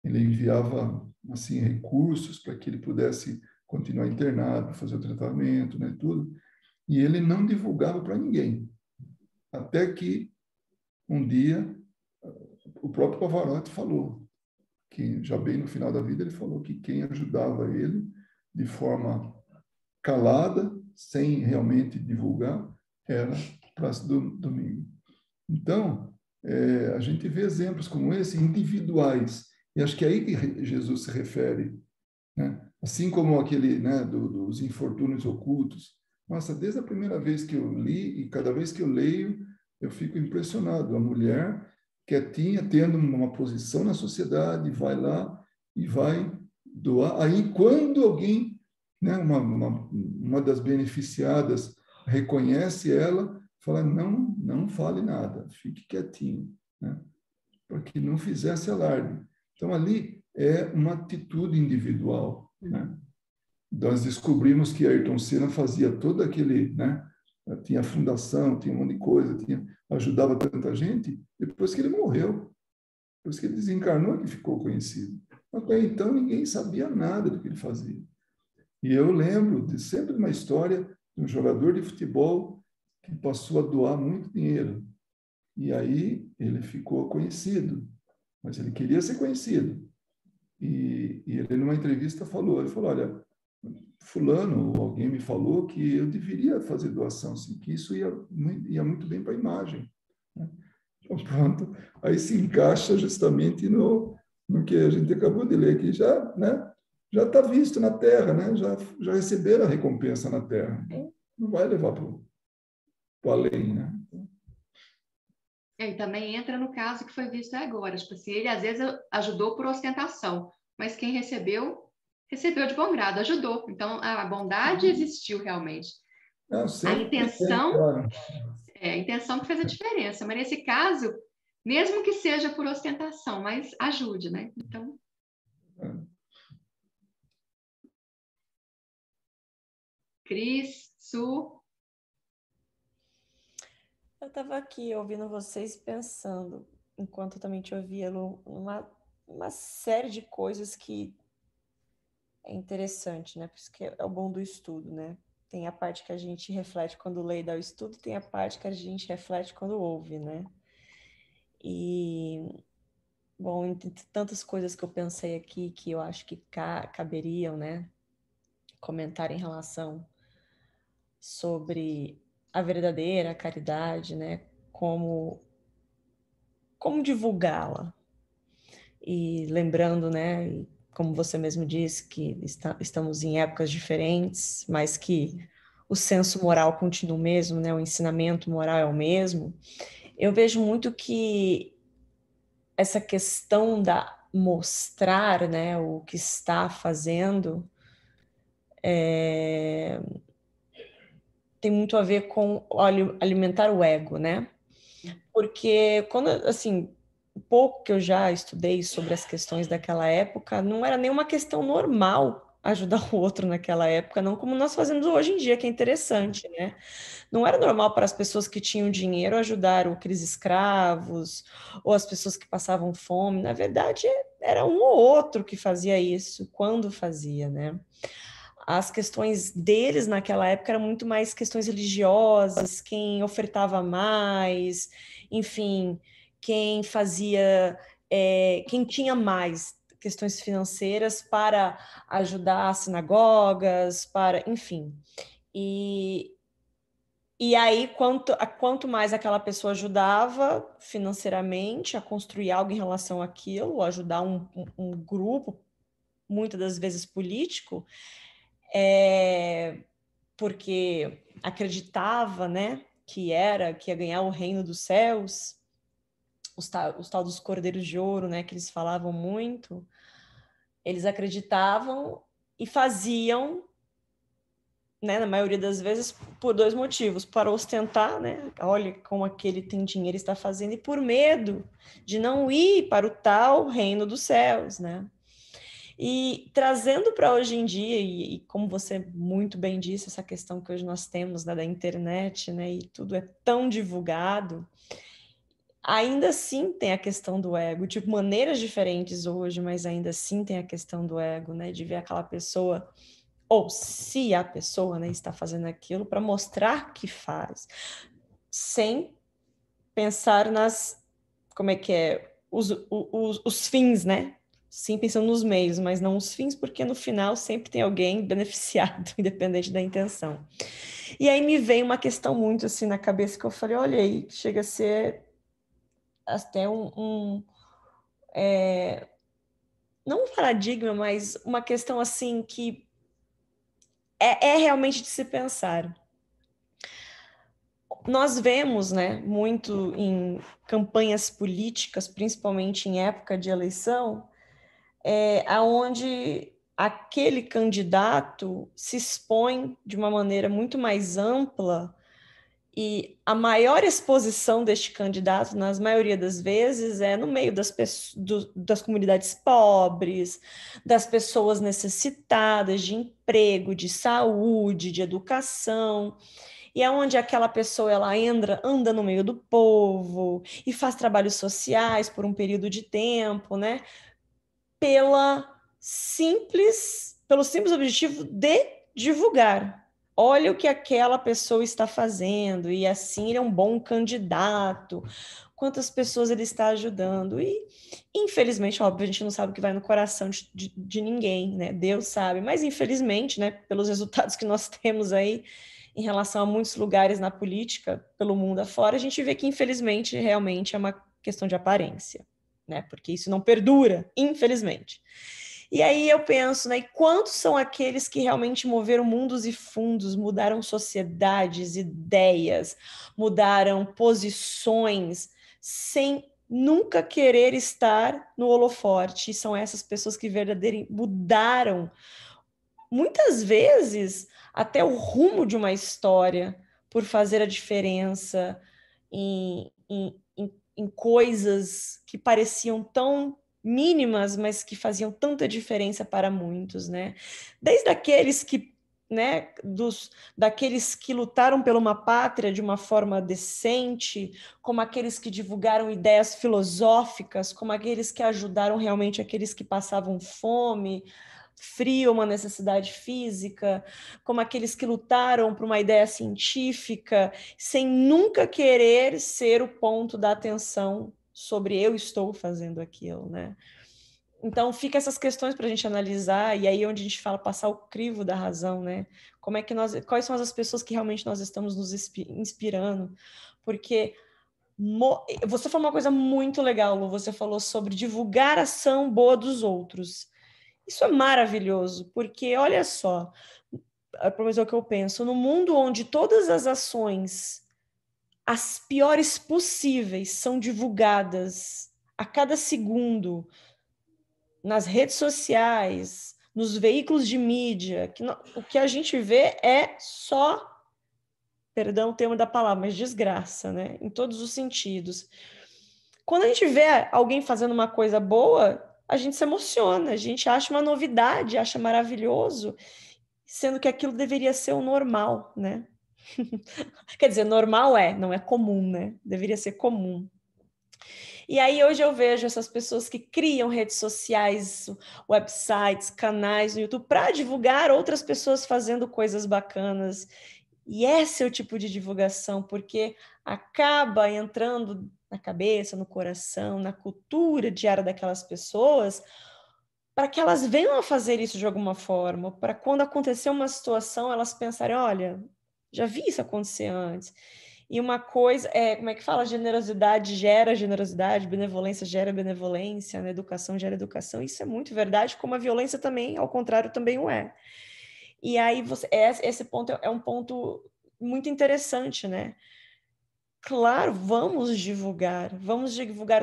Ele enviava, assim, recursos para que ele pudesse continuar internado, fazer o tratamento, né, tudo. E ele não divulgava para ninguém. Até que, um dia, o próprio Pavarotti falou, que já bem no final da vida, ele falou que quem ajudava ele de forma calada, sem realmente divulgar, era Plácido Domingo. Então, a gente vê exemplos como esse, individuais, e acho que é aí que Jesus se refere, né? Assim como aquele, né, dos infortúnios ocultos. Nossa, desde a primeira vez que eu li, e cada vez que eu leio, eu fico impressionado. A mulher quietinha, tendo uma posição na sociedade, vai lá e vai doar. Aí, quando alguém, né, uma das beneficiadas reconhece ela, fala, não fale nada, fique quietinho, né, para que não fizesse alarde. Então, ali é uma atitude individual, né? Nós descobrimos que Ayrton Senna fazia todo aquele, né? Tinha fundação, tinha um monte de coisa, ajudava tanta gente, depois que ele morreu, depois que ele desencarnou, que ficou conhecido. Até então, ninguém sabia nada do que ele fazia. E eu lembro sempre de uma história de um jogador de futebol que passou a doar muito dinheiro. E aí ele ficou conhecido, mas ele queria ser conhecido. E ele, numa entrevista, ele falou, olha, fulano, alguém me falou que eu deveria fazer doação, assim, que isso ia muito bem para a imagem, né? Então, pronto, aí se encaixa justamente no que a gente acabou de ler aqui, já, né? Já está visto na Terra, né? Já receberam a recompensa na Terra. Não vai levar para o além, né? E também entra no caso que foi visto agora. Tipo assim, ele às vezes ajudou por ostentação, mas quem recebeu de bom grado, ajudou. Então, a bondade existiu realmente. Não, A intenção, claro. a intenção que fez a diferença. Mas nesse caso, mesmo que seja por ostentação, mas ajude, né? Então... Cris, Su... Eu estava aqui ouvindo vocês pensando, enquanto eu também te ouvia, uma série de coisas que é interessante, né? Por isso que é o bom do estudo, né? Tem a parte que a gente reflete quando lê e dá o estudo, tem a parte que a gente reflete quando ouve, né? E, bom, entre tantas coisas que eu pensei aqui que eu acho que caberiam, né? Comentar em relação sobre a verdadeira caridade, né? Como divulgá-la. E lembrando, né, como você mesmo disse, que estamos em épocas diferentes, mas que o senso moral continua o mesmo, né, o ensinamento moral é o mesmo. Eu vejo muito que essa questão da mostrar, né, o que está fazendo tem muito a ver com alimentar o ego, né? Porque quando, assim, pouco que eu já estudei sobre as questões daquela época, não era nenhuma questão normal ajudar o outro naquela época, não como nós fazemos hoje em dia, que é interessante, né? Não era normal para as pessoas que tinham dinheiro ajudar aqueles escravos ou as pessoas que passavam fome. Na verdade, era um ou outro que fazia isso, quando fazia, né? As questões deles naquela época eram muito mais questões religiosas, quem ofertava mais, enfim, quem fazia, quem tinha mais questões financeiras para ajudar as sinagogas, para, enfim. E aí, quanto mais aquela pessoa ajudava financeiramente a construir algo em relação àquilo, ajudar um grupo, muitas das vezes político, porque acreditava, né, que ia ganhar o reino dos céus, os tal dos cordeiros de ouro, né, que eles falavam muito, eles acreditavam e faziam, né, na maioria das vezes, por dois motivos: para ostentar, né, olha como aquele tem dinheiro e está fazendo, e por medo de não ir para o tal reino dos céus, né? E trazendo para hoje em dia, e como você muito bem disse, essa questão que hoje nós temos, né, da internet, né, e tudo é tão divulgado, ainda assim tem a questão do ego, tipo, maneiras diferentes hoje, mas ainda assim tem a questão do ego, né, de ver aquela pessoa, ou se a pessoa, né, está fazendo aquilo para mostrar que faz, sem pensar como é que é, os fins, né? Sim, pensando nos meios, mas não os fins, porque no final sempre tem alguém beneficiado, independente da intenção. E aí me veio uma questão muito assim na cabeça que eu falei, olha aí, chega a ser até não um paradigma, mas uma questão assim que é realmente de se pensar. Nós vemos, né, muito em campanhas políticas, principalmente em época de eleição, aonde aquele candidato se expõe de uma maneira muito mais ampla e a maior exposição deste candidato, na maioria das vezes, é no meio das comunidades pobres, das pessoas necessitadas de emprego, de saúde, de educação, e é onde aquela pessoa ela anda no meio do povo e faz trabalhos sociais por um período de tempo, né? Pelo simples objetivo de divulgar. Olha o que aquela pessoa está fazendo, e assim ele é um bom candidato, quantas pessoas ele está ajudando. E, infelizmente, óbvio, a gente não sabe o que vai no coração de ninguém, né? Deus sabe, mas infelizmente, né, pelos resultados que nós temos aí em relação a muitos lugares na política, pelo mundo afora, a gente vê que, infelizmente, realmente é uma questão de aparência, né? Porque isso não perdura, infelizmente. E aí eu penso, né, quantos são aqueles que realmente moveram mundos e fundos, mudaram sociedades, ideias, mudaram posições, sem nunca querer estar no holofote? E são essas pessoas que verdadeiramente mudaram, muitas vezes, até o rumo de uma história, por fazer a diferença em coisas que pareciam tão mínimas, mas que faziam tanta diferença para muitos, né? Desde aqueles que, né, daqueles que lutaram por uma pátria de uma forma decente, como aqueles que divulgaram ideias filosóficas, como aqueles que ajudaram realmente aqueles que passavam fome, frio, uma necessidade física, como aqueles que lutaram por uma ideia científica, sem nunca querer ser o ponto da atenção sobre eu estou fazendo aquilo, né? Então, fica essas questões para a gente analisar, e aí onde a gente fala passar o crivo da razão, né? Como é que quais são as pessoas que realmente nós estamos nos inspirando? Porque você falou uma coisa muito legal, Lu, você falou sobre divulgar a ação boa dos outros. Isso é maravilhoso, porque olha só, pelo menos é o que eu penso, no mundo onde todas as ações, as piores possíveis, são divulgadas a cada segundo nas redes sociais, nos veículos de mídia, o que a gente vê é só, perdão o termo da palavra, mas desgraça, né? Em todos os sentidos. Quando a gente vê alguém fazendo uma coisa boa, a gente se emociona, a gente acha uma novidade, acha maravilhoso, sendo que aquilo deveria ser o normal, né? Quer dizer, normal não é comum, né? Deveria ser comum. E aí hoje eu vejo essas pessoas que criam redes sociais, websites, canais no YouTube para divulgar outras pessoas fazendo coisas bacanas. E esse é o tipo de divulgação, porque acaba entrando na cabeça, no coração, na cultura diária daquelas pessoas, para que elas venham a fazer isso de alguma forma, para quando acontecer uma situação, elas pensarem, olha, já vi isso acontecer antes. E uma coisa, como é que fala? Generosidade gera generosidade, benevolência gera benevolência, né? Educação gera educação. Isso é muito verdade, como a violência também, ao contrário, também o é. E aí, esse ponto é um ponto muito interessante, né? Claro, vamos divulgar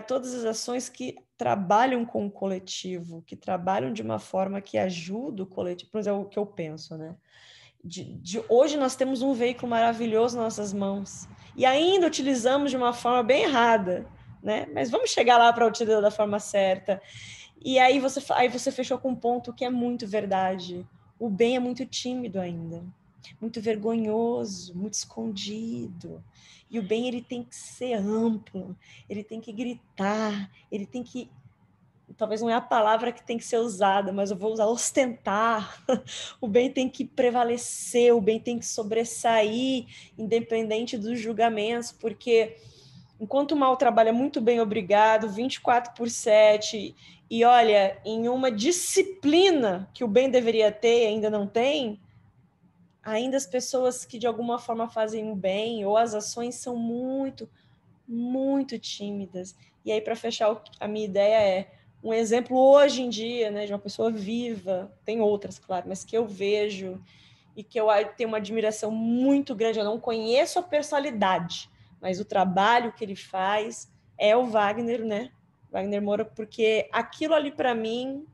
todas as ações que trabalham com o coletivo, que trabalham de uma forma que ajuda o coletivo, por exemplo, é o que eu penso, né? Hoje nós temos um veículo maravilhoso nas nossas mãos e ainda utilizamos de uma forma bem errada, né? Mas vamos chegar lá para utilizar da forma certa. E aí você fechou com um ponto que é muito verdade. O bem é muito tímido ainda, muito vergonhoso, muito escondido. E o bem ele tem que ser amplo, ele tem que gritar, ele tem que, talvez não é a palavra que tem que ser usada, mas eu vou usar ostentar. O bem tem que prevalecer, o bem tem que sobressair, independente dos julgamentos, porque enquanto o mal trabalha muito bem, obrigado, 24/7, e olha, em uma disciplina que o bem deveria ter e ainda não tem, ainda as pessoas que de alguma forma fazem o bem ou as ações são muito, muito tímidas. E aí, para fechar, a minha ideia um exemplo hoje em dia, né, de uma pessoa viva, tem outras, claro, mas que eu vejo e que eu tenho uma admiração muito grande. Eu não conheço a personalidade, mas o trabalho que ele faz é o Wagner, né? Wagner Moura, porque aquilo ali para mim,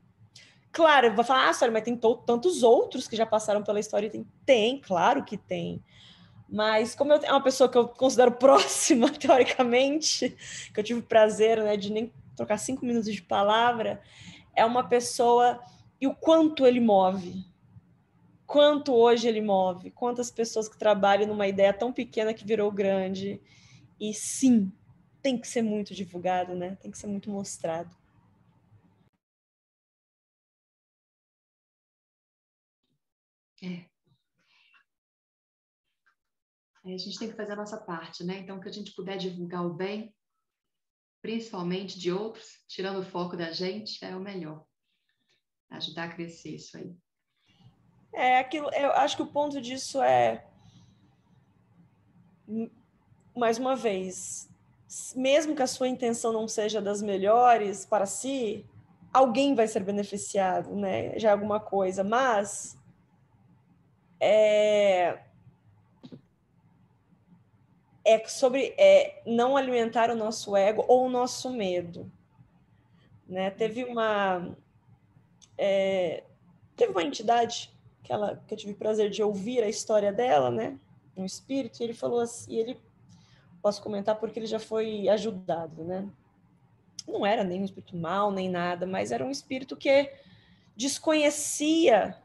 claro, eu vou falar, Sônia, mas tem tantos outros que já passaram pela história. Tem, claro que tem. Mas como é uma pessoa que eu considero próxima, teoricamente, que eu tive o prazer, né, de nem trocar 5 minutos de palavra, é uma pessoa e o quanto ele move. Quanto hoje ele move, quantas pessoas que trabalham numa ideia tão pequena que virou grande. E sim, tem que ser muito divulgado, né? Tem que ser muito mostrado. A gente tem que fazer a nossa parte, né? Então, que a gente puder divulgar o bem, principalmente de outros, tirando o foco da gente, é o melhor. Ajudar a crescer isso aí. Eu acho que o ponto disso é, mais uma vez, mesmo que a sua intenção não seja das melhores para si, alguém vai ser beneficiado, né? Já é alguma coisa, mas é sobre não alimentar o nosso ego ou o nosso medo, né? Teve uma entidade que eu tive o prazer de ouvir a história dela, né? Um espírito, e ele falou assim, e ele, posso comentar porque ele já foi ajudado, né? Não era nem um espírito mau, nem nada, mas era um espírito que desconhecia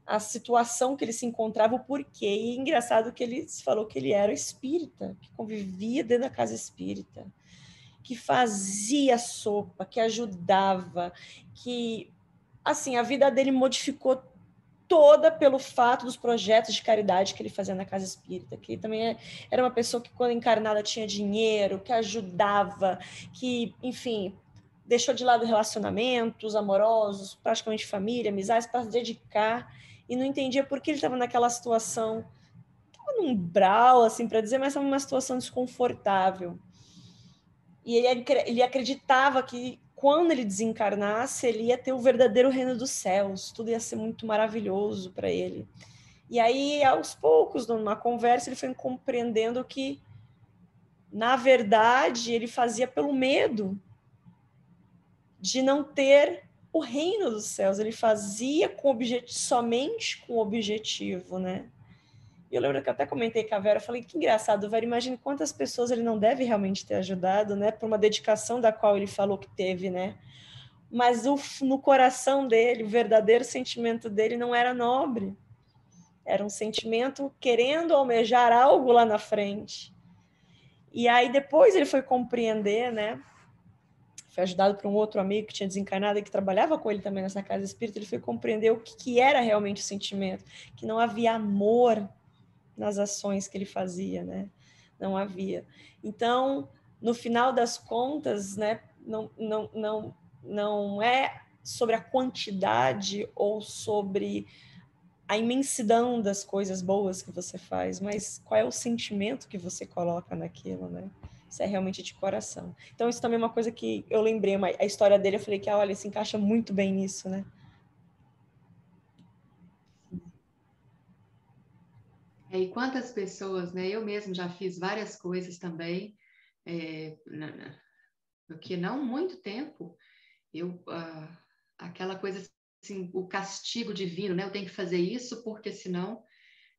a situação que ele se encontrava, o porquê. E é engraçado que ele falou que ele era espírita, que convivia dentro da casa espírita, que fazia sopa, que ajudava, que, assim, a vida dele modificou toda pelo fato dos projetos de caridade que ele fazia na casa espírita, que ele também era uma pessoa que, quando encarnada, tinha dinheiro, que ajudava, que, enfim, deixou de lado relacionamentos amorosos, praticamente família, amizades, para se dedicar, e não entendia por que ele estava naquela situação, estava num umbral, assim, para dizer, mas estava numa situação desconfortável. E ele acreditava que, quando ele desencarnasse, ele ia ter o verdadeiro reino dos céus, tudo ia ser muito maravilhoso para ele. E aí, aos poucos, numa conversa, ele foi compreendendo que, na verdade, ele fazia pelo medo de não ter o reino dos céus, ele fazia somente com o objetivo, né? E eu lembro que eu até comentei com a Vera, falei, que engraçado, Vera, imagine quantas pessoas ele não deve realmente ter ajudado, né? Por uma dedicação da qual ele falou que teve, né? mas no coração dele, o verdadeiro sentimento dele não era nobre. Era um sentimento querendo almejar algo lá na frente. E aí depois ele foi compreender, né? Foi ajudado por um outro amigo que tinha desencarnado e que trabalhava com ele também nessa casa espírita. Ele foi compreender o que era realmente o sentimento, que não havia amor nas ações que ele fazia, né? Não havia. Então, no final das contas, né? Não é sobre a quantidade ou sobre a imensidão das coisas boas que você faz, mas qual é o sentimento que você coloca naquilo, né? Isso é realmente de coração. Então, isso também é uma coisa que eu lembrei, a história dele, eu falei que, olha, se encaixa muito bem nisso, né? E quantas pessoas, né? Eu mesmo já fiz várias coisas também, porque não muito tempo, aquela coisa assim, o castigo divino, né? Eu tenho que fazer isso porque senão,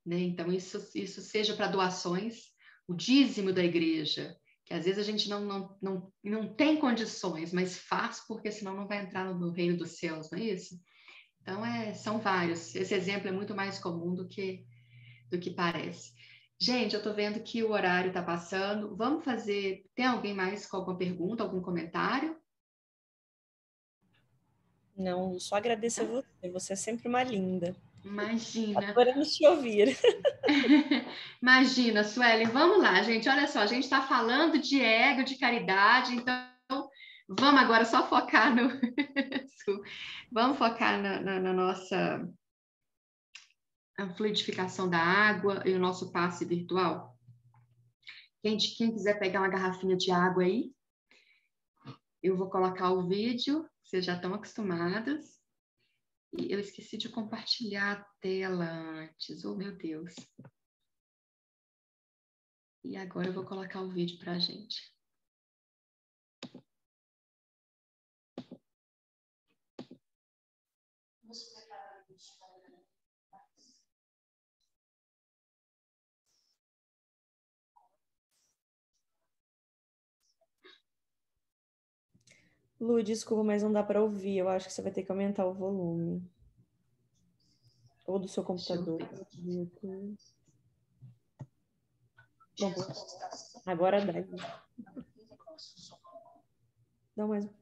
né? Então, isso seja para doações, o dízimo da igreja, que às vezes a gente não tem condições, mas faz porque senão não vai entrar no reino dos céus, não é isso? Então, são vários. Esse exemplo é muito mais comum do que parece. Gente, eu estou vendo que o horário está passando. Vamos fazer. Tem alguém mais com alguma pergunta, algum comentário? Não, só agradeço a você. Você é sempre uma linda. Imagina. Adoramos te ouvir. Imagina, Suelen. Vamos lá, gente. Olha só, a gente está falando de ego, de caridade, então vamos agora só focar no. Vamos focar na nossa fluidificação da água e o nosso passe virtual. Quem quiser pegar uma garrafinha de água aí, eu vou colocar o vídeo, vocês já estão acostumados. E eu esqueci de compartilhar a tela antes. Oh, meu Deus. E agora eu vou colocar o vídeo para a gente. Lu, desculpa, mas não dá para ouvir. Eu acho que você vai ter que aumentar o volume. Ou do seu computador. Bom, agora dá. Dá mais um.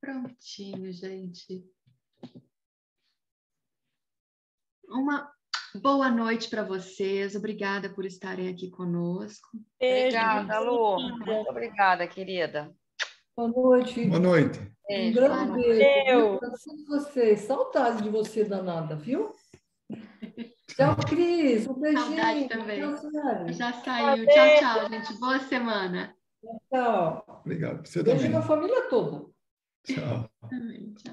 Prontinho, gente. Uma boa noite para vocês. Obrigada por estarem aqui conosco. Beijo. Obrigada, Lu. Querida. Muito obrigada, querida. Boa noite. Boa noite. Um Beijo. grande beijo, Valeu. viu, para todos vocês. Saudade de você, danada, viu? Tchau, Cris. Um beijinho. Saudade também. Tchau, Sérgio. Já saiu. Tchau, tchau, gente. Boa semana. Tchau. Obrigado. Você Beijo também. na família toda. Tchau. Também, tchau.